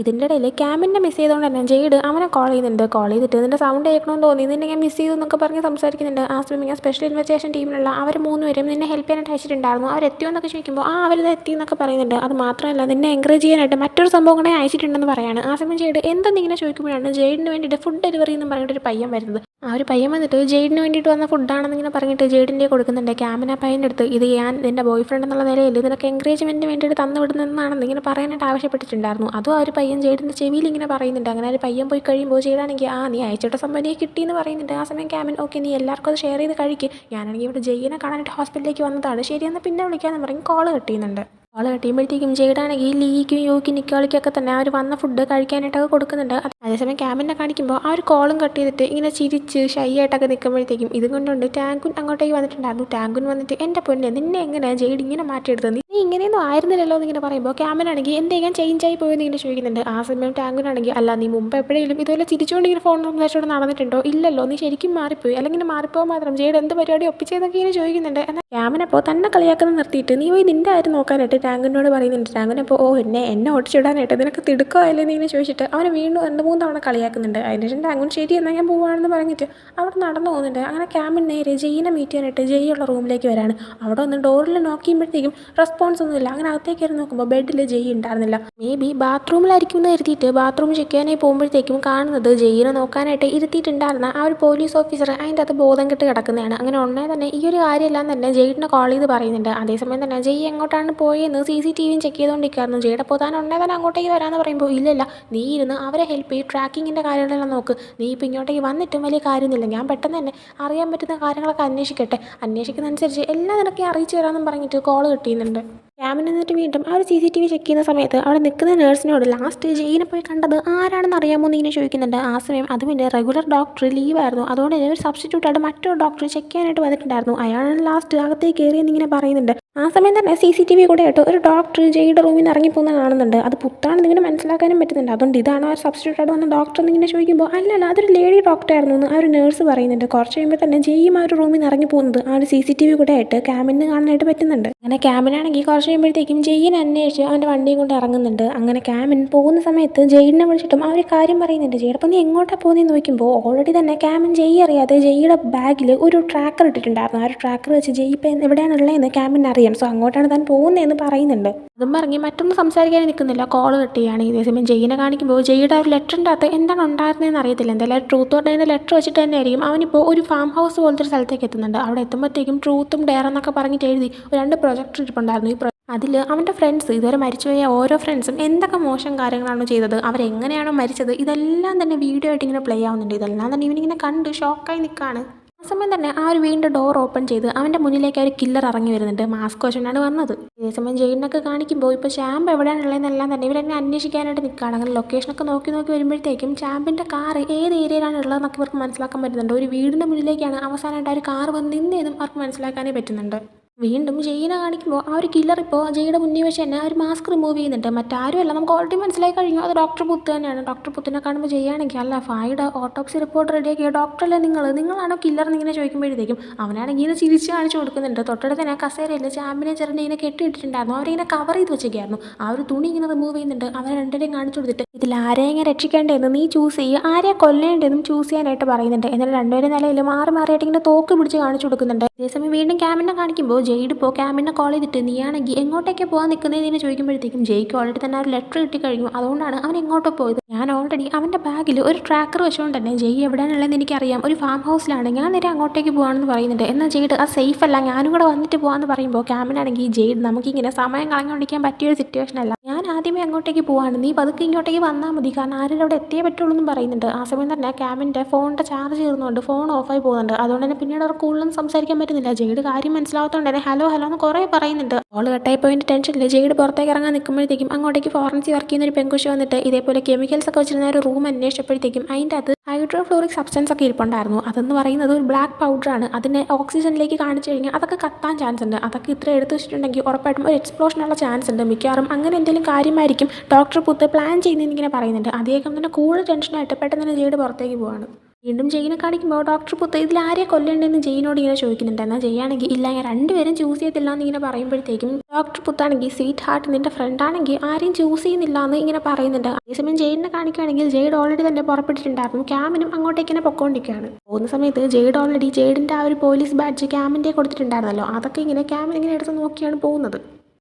ഇതിൻ്റെ ഇടയിൽ ക്യാമിനെ മിസ് ചെയ്തുകൊണ്ട് തന്നെ ജെയ്ഡ് അവനെ കോൾ ചെയ്യുന്നുണ്ട്. കോൾ ചെയ്തിട്ട് നിൻ്റെ സൗണ്ട് കേൾക്കണമെന്ന് തോന്നി, നിന്നെ ഞാൻ മിസ് ചെയ്തു എന്നൊക്കെ പറഞ്ഞ് സംസാരിക്കുന്നുണ്ട്. ആ സമയം സ്പെഷ്യൽ ഇൻവെസ്റ്റിഗേഷൻ ടീമിലുള്ള അവർ 3 പേരും നിന്നെ ഹെൽപ്പ് ചെയ്യാനായിട്ട് അയച്ചിട്ടുണ്ടായിരുന്നു. അവരെത്തിയോ എന്നൊക്കെ ചോദിക്കുമ്പോൾ അവരിത് എത്തി എന്നൊക്കെ പറയുന്നുണ്ട്. അത് മാത്രമല്ല നിന്നെ എൻകറേജ് ചെയ്യാനായിട്ട് മറ്റൊരു സംഭവം കൂടെ അയച്ചിട്ടുണ്ടെന്ന് പറയാണ്. ആ സമയം ജെയ്ഡ് എന്തെന്നിങ്ങനെ ചോദിക്കുമ്പോഴാണ് ജെയ്ഡിന് വേണ്ടിയിട്ട് ഫുഡ് ഡെലിവറി എന്ന് പറഞ്ഞിട്ടൊരു പയ്യൻ വരുന്നത്. ആ ഒരു പയ്യൻ വന്നിട്ട് ജെയ്ഡിന് വേണ്ടിയിട്ട് വന്ന ഫുഡാണെന്നിങ്ങനെ പറഞ്ഞിട്ട് ജെയ്ഡിൻ്റെ കൊടുക്കുന്നുണ്ട്. ക്യാമിന പയ്യൻ്റെ അടുത്ത് ഇത് ഞാൻ നിൻ്റെ ബോയ് ഫ്രണ്ട് എന്നുള്ള നിലയിൽ നിനക്ക് എൻകറേജ്മെൻറ്റിന് വേണ്ടിയിട്ട് തന്നു വിടുന്നതെന്നാണെന്ന് ഇങ്ങനെ പറയാനായിട്ട് ആവശ്യപ്പെട്ടിട്ടുണ്ടായിരുന്നു. അതും ആ ഒരു പയ്യൻ ജെയ്ഡിൻ്റെ ചെവിയിൽ ഇങ്ങനെ പറയുന്നുണ്ട്. അങ്ങനെ ഒരു പയ്യൻ പോയി കഴിയുമ്പോൾ ജെയ്ഡാണെങ്കിൽ നീ അയച്ചിട്ട സംഭവം കിട്ടിയെന്ന് പറയുന്നുണ്ട്. ആ സമയം ക്യാമിൻ ഓക്കെ നീ എല്ലാവർക്കും അത് ഷെയർ ചെയ്ത് കഴിക്കും, ഞാനാണെങ്കിൽ ഇവിടെ ജെയ്യിനെ കാണാനായിട്ട് ഹോസ്പിറ്റലിലേക്ക് വന്നതാണ്, ശരിയെന്നാൽ പിന്നെ വിളിക്കാമെന്ന് പറഞ്ഞ് കോള് കട്ട് ചെയ്യുന്നുണ്ട്. കോൾ കട്ടിയുമ്പോഴത്തേക്കും ജെയ്ഡാണെങ്കിൽ ലീക്കും യൂക്കും നിക്കോളിക്കൊക്കെ തന്നെ അവർ വന്ന ഫുഡ് കഴിക്കാനായിട്ടൊക്കെ കൊടുക്കുന്നുണ്ട്. അതേസമയം ക്യാമിനെ കാണിക്കുമ്പോൾ ആ ഒരു കോളും കട്ട് ചെയ്തിട്ട് ഇങ്ങനെ ചിരിച്ച് ഷൈ ആയിട്ടൊക്കെ നിൽക്കുമ്പോഴത്തേക്കും ഇതും കൊണ്ടുകൊണ്ട് ടാങ്കുൻ അങ്ങോട്ടേക്ക് വന്നിട്ടുണ്ടായിരുന്നു. ടാങ്കുൻ വന്നിട്ട് എൻ്റെ പൊന്നെ നിന്നെ എങ്ങനെ ജെയ്ഡ് ഇങ്ങനെ മാറ്റിയെടുത്തത്, നീ ഇങ്ങനെയൊന്നും ആയിരുന്നില്ലല്ലോ എന്നിങ്ങനെ പറയുമ്പോൾ ക്യാമിനാണെങ്കിൽ എന്തെങ്കിലും ചേഞ്ച് ആയി പോയെന്ന് ഇങ്ങനെ ചോദിക്കുന്നുണ്ട്. ആ സമയം ടാങ്കുനാണെങ്കിൽ അല്ല നീ മുമ്പ് എപ്പോഴെങ്കിലും ഇതുപോലെ ചിരിച്ചുകൊണ്ട് ഇങ്ങനെ ഫോൺ സംസാരിച്ചുകൊണ്ട് നടന്നിട്ടുണ്ടോ, ഇല്ലല്ലോ, നീ ശരിക്കും മാറിപ്പോയി, അല്ലെങ്കിൽ മാറിപ്പോകാൻ മാത്രം ജെയ്ഡ് എന്ത് പരിപാടി ഒപ്പിച്ചതൊക്കെ ഇങ്ങനെ ചോദിക്കുന്നുണ്ട്. എന്നാൽ ക്യാമിനപ്പോൾ തന്നെ കളിയാക്കുന്ന നിർത്തിയിട്ട് നീ പോയി നിൻ്റെ കാര്യം നോക്കാനായിട്ട് ടാങ്കിനോട് പറയുന്നുണ്ട്. ടാങ്കിനപ്പോൾ എന്നെ ഓടിച്ചിടാനായിട്ട് നിനക്ക് തിടുക്കമല്ലേ എന്ന് ഇങ്ങനെ ചോദിച്ചിട്ട് അവനെ വീണ്ടും 2-3 തവണ കളിയാക്കുന്നുണ്ട്. അതിനുശേഷം ടാങ്കുൻ ശരി എന്നാൽ ഞാൻ പോവാണെന്ന് പറഞ്ഞിട്ട് അവിടെ നടന്നു പോകുന്നുണ്ട്. അങ്ങനെ ക്യാമിൻ നേരെ ജെയ്യിനെ മീറ്റ് ചെയ്യാനായിട്ട് ജെയ്യുള്ള റൂമിലേക്ക് വരാണ്. അവിടെ ഒന്ന് ഡോറിൽ നോക്ക് ചെയ്യുമ്പോഴത്തേക്കും റെസ്പോൺസ് ഒന്നുമില്ല. അങ്ങനെ അകത്തേക്ക് കയറി നോക്കുമ്പോൾ ബെഡിൽ ജെയ് ഉണ്ടായിരുന്നില്ല. മേ ബി ബാത്റൂമിലായിരിക്കും എന്ന് കരുതിയിട്ട് ബാത്റൂം ചെക്ക് ചെയ്യാനായി പോകുമ്പോഴത്തേക്കും കാണുന്നത് ജെയ്യിനെ നോക്കാനായിട്ട് ഇരുത്തിയിട്ടുണ്ടായിരുന്ന ആ ഒരു പോലീസ് ഓഫീസർ അതിൻ്റെ അകത്ത് ബോധം കെട്ട് കിടക്കുന്നതാണ്. അങ്ങനെ ഉടനെ തന്നെ ഈ ഒരു കാര്യമെല്ലാം തന്നെ ജെയ്ഡിനെ കോൾ ചെയ്ത് പറയുന്നുണ്ട്. അതേസമയം തന്നെ ജെയ് എങ്ങോട്ടാണ് പോയെന്ന് CCTV ചെക്ക് ചെയ്തുകൊണ്ടിരിക്കുകയായിരുന്നു. ജെയ്ഡ് അപ്പോൾ താൻ ഉടനെ തന്നെ അങ്ങോട്ടേക്ക് വരാമെന്ന് പറയുമ്പോൾ ഇല്ലല്ല നീ ഇരുന്ന് അവരെ ഹെൽപ്പ് ചെയ്ത് ട്രാക്കിങ്ങിൻ്റെ കാര്യങ്ങളെല്ലാം നോക്ക്. നീ ഇപ്പോൾ ഇങ്ങോട്ടേക്ക് വന്നിട്ടും വലിയ കാര്യമൊന്നുമില്ല. ഞാൻ പെട്ടെന്ന് തന്നെ അറിയാൻ പറ്റുന്ന കാര്യങ്ങളൊക്കെ അന്വേഷിക്കട്ടെ. അന്വേഷിക്കുന്നതനുസരിച്ച് എല്ലാം നിനക്ക് അറിയിച്ചു തരാമെന്നും പറഞ്ഞിട്ട് കോൾ കിട്ടിയുന്നുണ്ട്. ക്യാബിൻ എന്നിട്ട് വീണ്ടും അവർ CCTV ചെക്ക് ചെയ്യുന്ന സമയത്ത് അവിടെ നിൽക്കുന്ന നേഴ്സിനോട് ലാസ്റ്റ് ജെയിനെ പോയി കണ്ടത് ആരാണെന്ന് അറിയാമോ എന്ന് ഇങ്ങനെ ചോദിക്കുന്നുണ്ട്. ആ സമയം അതുമില്ല, റെഗുലർ ഡോക്ടർ ലീവായിരുന്നു. അതുകൊണ്ട് തന്നെ ഒരു സബ്സ്റ്റിറ്റ്യൂട്ടായിട്ട് മറ്റൊരു ഡോക്ടർ ചെക്ക് ചെയ്യാനായിട്ട് വന്നിട്ടുണ്ടായിരുന്നു. അയാളാണ് ലാസ്റ്റ് അകത്തേക്ക് കയറിയെന്നിങ്ങനെ പറയുന്നുണ്ട്. ആ സമയം തന്നെ CCTV കൂടെ ആയിട്ട് ഒരു ഡോക്ടർ ജെയുടെ റൂമിൽ നിന്ന് ഇറങ്ങിപ്പോകുന്ന കാണുന്നുണ്ട്. അത് പുത്താണെന്ന് ഇങ്ങനെ മനസ്സിലാക്കാനും പറ്റുന്നുണ്ട്. അതുകൊണ്ട് ഇതാണ് ആ സബ്സ്റ്റിറ്റ്യൂട്ടായിട്ട് വന്ന ഡോക്ടർ എന്നിങ്ങനെ ചോദിക്കുമ്പോൾ അല്ലല്ല, അതൊരു ലേഡി ഡോക്ടറായിരുന്നു എന്ന് ആ ഒരു നേഴ്സ് പറയുന്നുണ്ട്. കുറച്ച് കഴിയുമ്പോൾ തന്നെ ജെയും ആ ഒരു റൂമിൽ നിന്ന് ഇറങ്ങി പോകുന്നത് ആ ഒരു CCTV കൂടെ ആയിട്ട് ക്യാമിന് കാണാനായിട്ട് പറ്റുന്നുണ്ട്. അങ്ങനെ ക്യാമിനാണെങ്കിൽ കുറച്ച് കഴിയുമ്പോഴത്തേക്കും ജെയിനെ അന്വേഷിച്ച് അവൻ്റെ വണ്ടിയും കൊണ്ട് ഇറങ്ങുന്നുണ്ട്. അങ്ങനെ ക്യാമിൻ പോകുന്ന സമയത്ത് ജെയിനെ വിളിച്ചിട്ടും ആ ഒരു കാര്യം പറയുന്നുണ്ട്. ജെയുടെ അപ്പം നീ എങ്ങോട്ടാണ് പോകുന്നതെന്ന് നോക്കുമ്പോൾ ഓൾറെഡി തന്നെ ക്യാമിൻ ജെയ് അറിയാതെ ജെയുടെ ബാഗിൽ ഒരു ട്രാക്കർ ഇട്ടിട്ടുണ്ടായിരുന്നു. ആ ഒരു ട്രാക്കർ വെച്ച് ജെയ് ഇപ്പം എവിടെയാണുള്ളതെന്ന് ക്യാമിന് അറിയാം. സോ അങ്ങോട്ടാണ് താൻ പോകുന്നതെന്ന് പറയുന്നുണ്ട്. അതും പറഞ്ഞ് മറ്റൊന്നും സംസാരിക്കാൻ നിൽക്കുന്നില്ല, കോൾ കിട്ടുകയാണ്. ഇതേസമയം ജെയിനെ കാണിക്കുമ്പോൾ ജെയുടെ ഒരു ലെറ്ററിൻ്റെ അകത്ത് എന്താണ് ഉണ്ടായിരുന്നതെന്ന് അറിയത്തില്ല. എന്തായാലും ട്രൂത്ത് ഓർഡറിൻ്റെ ലെറ്റർ വെച്ചിട്ട് തന്നെ ആയിരിക്കും അവനിപ്പോൾ ഒരു ഫാം ഹൗസ് പോലത്തെ ഒരു സ്ഥലത്തേക്ക് എത്തുന്നുണ്ട്. അവിടെ എത്തുമ്പോഴത്തേക്കും ട്രൂത്തും ഡെയർ എന്നൊക്കെ പറഞ്ഞിട്ട് എഴുതി 2 പ്രൊജക്ടർ ഇരിപ്പുണ്ടായിരുന്നു. അതിൽ അവൻ്റെ ഫ്രണ്ട്സ്, ഇതുവരെ മരിച്ചുപോയ ഓരോ ഫ്രണ്ട്സും എന്തൊക്കെ മോശം കാര്യങ്ങളാണ് ചെയ്തത്, അവരെങ്ങനെയാണോ മരിച്ചത്, ഇതെല്ലാം തന്നെ വീഡിയോ ആയിട്ട് ഇങ്ങനെ പ്ലേ ആവുന്നുണ്ട്. ഇതെല്ലാം തന്നെ ഇവനിങ്ങനെ കണ്ട് ഷോക്കായി നിൽക്കുകയാണ്. ആ സമയം തന്നെ ആ ഒരു വീണ്ടും ഡോർ ഓപ്പൺ ചെയ്ത് അവൻ്റെ മുന്നിലേക്ക് ഒരു കില്ലർ ഇറങ്ങി വരുന്നുണ്ട്. മാസ്ക് വെച്ചുകൊണ്ടാണ് വന്നത്. അതേസമയം ജെയിനൊക്കെ കാണിക്കുമ്പോൾ ഇപ്പോൾ ചാമ്പ് എവിടെയാണുള്ളതെന്നെല്ലാം തന്നെ ഇവരെന്നെ അന്വേഷിക്കാനായിട്ട് നിൽക്കുകയാണ്. അങ്ങനെ ലൊക്കേഷനൊക്കെ നോക്കി വരുമ്പോഴത്തേക്കും ചാമ്പിൻ്റെ കാർ ഏത് ഏരിയയിലാണ് ഉള്ളതെന്നൊക്കെ ഇവർക്ക് മനസ്സിലാക്കാൻ പറ്റുന്നുണ്ട്. ഒരു വീടിൻ്റെ മുന്നിലേക്കാണ് അവസാനമായിട്ട് ആ ഒരു കാർ വന്ന് നിന്നതെന്നും അവർക്ക് മനസ്സിലാക്കാനേ പറ്റുന്നുണ്ട്. വീണ്ടും ജെയിനെ കാണിക്കുമ്പോൾ ആ ഒരു കില്ലർ ഇപ്പോൾ ജെയുടെ മുന്നിൽ വെച്ച് തന്നെ ആ ഒരു മാസ്ക് റിമൂവ് ചെയ്യുന്നുണ്ട്. മറ്റാരുമല്ല, നമുക്ക് ഓൾറെഡി മനസ്സിലായി കഴിഞ്ഞു, അത് ഡോക്ടർ പുത്ത് തന്നെയാണ്. ഡോക്ടർ പുത്തിനെ കാണുമ്പോൾ ചെയ്യുകയാണെങ്കിൽ അല്ല, ഫായുടെ ഓട്ടോപ്സി റിപ്പോർട്ട് റെഡിയാക്കിയ ഡോക്ടറല്ലേ നിങ്ങളാണോ കില്ലർ എന്നിങ്ങനെ ചോദിക്കുമ്പോഴത്തേക്കും അവനാണെങ്കിൽ ഇങ്ങനെ ചിരിച്ച് കാണിച്ചു കൊടുക്കുന്നുണ്ട്. തൊട്ടടുത്ത് തന്നെ കസേരയിൽ ചാമ്പിനെ ചെറുതിനെ ഇങ്ങനെ കെട്ടിയിട്ടിട്ടുണ്ടായിരുന്നു. അവരിങ്ങനെ കവർ ചെയ്ത് വെച്ചേക്കായിരുന്നു. ആ ഒരു തുണി ഇങ്ങനെ റിമൂവ് ചെയ്യുന്നുണ്ട്. അവരെ രണ്ടുപേരെയും കാണിച്ചു കൊടുത്തിട്ട് ഇതിൽ ആരെയും ഇങ്ങനെ രക്ഷിക്കേണ്ടതെന്ന് നീ ചൂസ് ചെയ്യുക, ആരെയെ കൊല്ലേണ്ടതെന്നും ചൂസ് ചെയ്യാനായിട്ട് പറയുന്നുണ്ട്. എന്നാൽ രണ്ടുപേരും നിലയിൽ മാറിയിട്ട് ഇങ്ങനെ തോക്ക് പിടിച്ച് കാണിച്ചു കൊടുക്കുന്നുണ്ട്. അതേസമയം വീണ്ടും ക്യാമിനെ കാണിക്കുമ്പോൾ ജെയ്ഡ് ഇപ്പോൾ ക്യാമിനെ കോൾ ചെയ്തിട്ട് നീയാണെങ്കിൽ എങ്ങോട്ടേക്ക് പോകാൻ നിൽക്കുന്നതെന്ന് ചോദിക്കുമ്പോഴത്തേക്കും ജെയ്ക്ക് ഓൾറെഡി തന്നെ ഒരു ലെറ്റർ കിട്ടിക്കഴിഞ്ഞു. അതുകൊണ്ടാണ് അവൻ എങ്ങോട്ടോ പോയത്. ഞാൻ ഓൾറെഡി അവൻ്റെ ബാഗിൽ ഒരു ട്രാക്കർ വെച്ചുകൊണ്ട് തന്നെ ജെയ് എവിടെയാണുള്ളതെന്ന് എനിക്കറിയാം, ഒരു ഫാം ഹൗസിലാണ്, ഞാൻ നേരെ അങ്ങോട്ടേക്ക് പോകാമെന്ന് പറയുന്നുണ്ട്. എന്നാൽ ജെയ്ഡ് അത് സേഫ് അല്ല, ഞാനും കൂടെ വന്നിട്ട് പോകാമെന്ന് പറയുമ്പോൾ ക്യാമിനാണെങ്കിൽ ജെയ്ഡ് നമുക്കിങ്ങനെ സമയം കളഞ്ഞുകൊണ്ടിരിക്കാൻ പറ്റിയൊരു സിറ്റുവേഷൻ അല്ല, ഞാൻ ആദ്യമേ അങ്ങോട്ടേക്ക് പോവാണ്, നീ പതുക്കെ ഇങ്ങോട്ടേക്ക് വന്നാൽ മതി, കാരണം ആരും അവിടെ എത്തിയേ പറ്റുള്ളൂ എന്നും പറയുന്നുണ്ട്. ആ സമയം തന്നെ ക്യാമിൻ്റെ ഫോണിൻ്റെ ചാർജ് തീർന്നുകൊണ്ട് ഫോൺ ഓഫായി പോകുന്നുണ്ട്. അതുകൊണ്ട് തന്നെ പിന്നീട് അവർ കൂടുതലൊന്നും സംസാരിക്കാൻ പറ്റുന്നില്ല. ജെയ്ഡ് കാര്യം മനസ്സിലാവാത്തതുകൊണ്ട് തന്നെ ഹലോ എന്ന് കുറേ പറയുന്നുണ്ട്. കോൾ കട്ടായി പോയിൻ്റെ ടെൻഷനിൽ ജെയ്ഡ് പുറത്തേക്ക് ഇറങ്ങാൻ നിൽക്കുമ്പോഴത്തേക്കും അങ്ങോട്ടേക്ക് ഫോറൻസിക് വർക്ക് ചെയ്യുന്ന ഒരു പെൺകുട്ടി വന്നിട്ട് ഇതേപോലെ കെമിക്കൽസ് ഒക്കെ വെച്ചിരുന്ന ഒരു റൂം അന്വേഷിച്ചപ്പോഴത്തേക്കും അതിൻ്റെ അത് ഹൈഡ്രോഫ്ലോറിക് സബ്സ്റ്റൻസ് ഒക്കെ ഇരിപ്പുണ്ടായിരുന്നു. അതെന്ന് പറയുന്നത് ഒരു ബ്ലാക്ക് പൗഡറാണ്. അതിനെ ഓക്സിജനിലേക്ക് കാണിച്ചു കഴിഞ്ഞാൽ അതൊക്കെ കത്താൻ ചാൻസ് ഉണ്ട്. അതൊക്കെ ഇത്ര എടുത്തു വെച്ചിട്ടുണ്ടെങ്കിൽ ഉറപ്പായിട്ടും ഒരു എക്സ്പ്ലോഷനുള്ള ചാൻസ് ഉണ്ട്. മിക്കവാറും അങ്ങനെ എന്തെങ്കിലും കാര്യമായിരിക്കും ഡോക്ടർ പുത്ത് പ്ലാൻ ചെയ്യുന്നതെന്നിങ്ങനെ പറയുന്നുണ്ട്. അദ്ദേഹം തന്നെ കൂടുതൽ ടെൻഷനായിട്ട് പെട്ടെന്ന് തന്നെ ജെയ്ഡ് പുറത്തേക്ക് പോവാണ്. വീണ്ടും ജെയിനെ കാണിക്കുമ്പോൾ ഡോക്ടർ പുത്ത് ഇതിൽ ആരെ കൊല്ലേണ്ടതെന്ന് ജെയിനോട് ഇങ്ങനെ ചോദിക്കുന്നുണ്ട്. എന്നാൽ ജെയ്യാണെങ്കിൽ ഇല്ല, ഞാൻ രണ്ടുപേരും ചൂസ് ചെയ്തില്ല എന്നിങ്ങനെ പറയുമ്പോഴത്തേക്കും ഡോക്ടർ പുത്താണെങ്കിൽ സ്വീറ്റ് ഹാർട്ട് നിൻ്റെ ഫ്രണ്ടാണെങ്കിൽ ആരെയും ചൂസ് ചെയ്യുന്നില്ല എന്ന് ഇങ്ങനെ പറയുന്നുണ്ട്. അതേസമയം ജെയിനെ കാണിക്കുകയാണെങ്കിൽ ജെയ്ഡ് ഓൾറെഡി തന്നെ പുറപ്പെട്ടിട്ടുണ്ടായിരുന്നു. ക്യാമിനും അങ്ങോട്ടേക്ക് തന്നെ പൊക്കോണ്ടിരിക്കുകയാണ്. പോകുന്ന സമയത്ത് ജെയ്ഡ് ഓൾറെഡി ജെയ്ഡിൻ്റെ ആ ഒരു പോലീസ് ബാഡ്ജ് ക്യാമിൻ്റെ കൊടുത്തിട്ടുണ്ടായിരുന്നല്ലോ, അതൊക്കെ ഇങ്ങനെ ക്യാമിൻ ഇങ്ങനെ എടുത്ത് നോക്കിയാണ് പോകുന്നത്.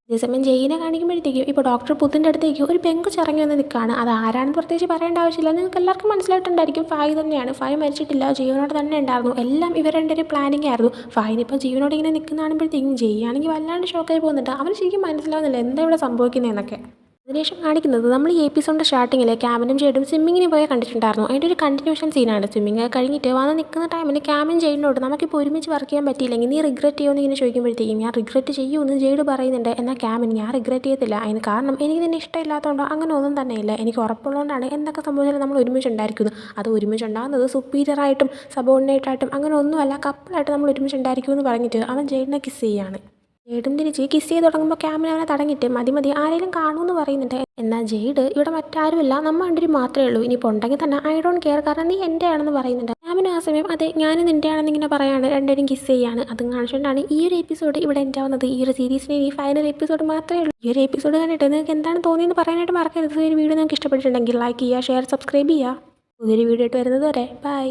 അതേസമയം ജെയിനെ കാണിക്കുമ്പോഴത്തേക്കും ഇപ്പോൾ ഡോക്ടർ പുത്തിൻ്റെ അടുത്തേക്ക് ഒരു പെങ്കുച്ച് ഇറങ്ങി വന്ന് നിൽക്കുകയാണ്. അത് ആരാണെന്ന് പ്രത്യേകിച്ച് പറയേണ്ട ആവശ്യമില്ല, നിങ്ങൾക്ക് എല്ലാവർക്കും മനസ്സിലായിട്ടുണ്ടായിരിക്കും. ഫായ് തന്നെയാണ്. ഫായ് മരിച്ചിട്ടില്ല, ജീവനോട് തന്നെ ഉണ്ടായിരുന്നു. എല്ലാം ഇവർ രണ്ടുപേരും പ്ലാനിങ് ആയിരുന്നു. ഫായിനിപ്പോൾ ജീവനോട് ഇങ്ങനെ നിൽക്കുന്ന കാണുമ്പോഴത്തേക്കും ജെയ്യാണെങ്കിൽ വല്ലാണ്ട് ഷോക്കായി പോകുന്നുണ്ട്. അവന് ശരിക്കും മനസ്സിലാവുന്നില്ല എന്താ ഇവിടെ സംഭവിക്കുന്നതെന്നൊക്കെ. അതിനുശേഷം കാണിക്കുന്നത് നമ്മൾ ഈ എപ്പിസോഡിൻ്റെ സ്റ്റാർട്ടിങ്ങിൽ ക്യാമിനും ജെയ്ഡും സ്വിമ്മിങ്ങിന് പോയി കണ്ടിട്ടുണ്ടായിരുന്നു. അതിൻ്റെ ഒരു കണ്ടിന്യൂഷൻ സീനാണ്. സ്വിമ്മിങ് കഴിഞ്ഞിട്ട് വന്ന് നിൽക്കുന്ന ടൈമിൽ ക്യാമിനും ജെയ്ഡിനോട് നമുക്കിപ്പോൾ ഒരുമിച്ച് വർക്ക് ചെയ്യാൻ പറ്റിയില്ലെങ്കിൽ നീ റിഗ്രറ്റ് ചെയ്യുമെന്ന് ഇങ്ങനെ ചോദിക്കുമ്പോഴത്തേക്കും ഞാൻ റിഗ്രറ്റ് ചെയ്യുമെന്ന് ജെയ്ഡ് പറയുന്നുണ്ട്. എന്നാൽ ക്യാമിൻ ഞാൻ റിഗ്രറ്റ് ചെയ്യത്തില്ല, അതിന് കാരണം എനിക്ക് നിന്നെ ഇഷ്ടമില്ലാത്തതുകൊണ്ടോ അങ്ങനെ ഒന്നും തന്നെയില്ല, എനിക്ക് ഉറപ്പുള്ളതുകൊണ്ടാണ് എന്തൊക്കെ സംഭവിച്ചാലും നമ്മൾ ഒരുമിച്ച് ഉണ്ടായിരിക്കുന്നത്. അത് ഒരുമിച്ച് ഉണ്ടാകുന്നത് സുപ്പീരിയറായിട്ടും സബോർഡിനേറ്റായിട്ടും അങ്ങനെ ഒന്നുമല്ല, കപ്പിളായിട്ട് നമ്മൾ ഒരുമിച്ച് ഉണ്ടായിരിക്കുമെന്ന് പറഞ്ഞിട്ട് അവൻ ജെയ്ഡിനെ കിസ് ചെയ്യാണ്. ജെയ്ഡും തിരിച്ച് കിസ് ചെയ്ത് തുടങ്ങുമ്പോൾ ക്യാമിൻ അവനെ തടഞ്ഞിട്ട് മതി ആരെങ്കിലും കാണുമെന്ന് പറയുന്നുണ്ട്. എന്നാൽ ജെയ്ഡ് ഇവിടെ മറ്റാരുമില്ല, നമ്മൾ രണ്ടുപേരും മാത്രമേ ഉള്ളൂ, ഇനിയിപ്പോൾ ഉണ്ടെങ്കിൽ തന്നെ ഐ ഡോണ്ട് കെയർ, കാരണം നീ എൻ്റെ ആണെന്ന് പറയുന്നുണ്ട്. ക്യാമിനും ആ സമയം അതെ ഞാനും നിൻ്റെ ആണെന്നിങ്ങനെ പറയാണ്. രണ്ടുപേരും കിസ് ചെയ്യാണ്. അതും കാണിച്ചുകൊണ്ടാണ് ഈ ഒരു എപ്പിസോഡ് ഇവിടെ എൻ്റെ ആവുന്നത്. ഈ ഒരു സീരീസിന് ഈ ഫൈനൽ എപ്പിസോഡ് മാത്രമേ ഉള്ളൂ. ഈ ഒരു എപ്പിസോഡ് കണ്ടിട്ട് നിങ്ങൾക്ക് എന്താണ് തോന്നിയെന്ന് പറയാനായിട്ട് മറക്കരുത്. ഈ ഒരു വീഡിയോ നിങ്ങൾക്ക് ഇഷ്ടപ്പെട്ടിട്ടുണ്ടെങ്കിൽ ലൈക്ക് ചെയ്യുക, ഷെയർ, സബ്സ്ക്രൈബ് ചെയ്യുക. പുതിയൊരു വീഡിയോ ആയിട്ട് വരുന്നത് വരെ ബൈ.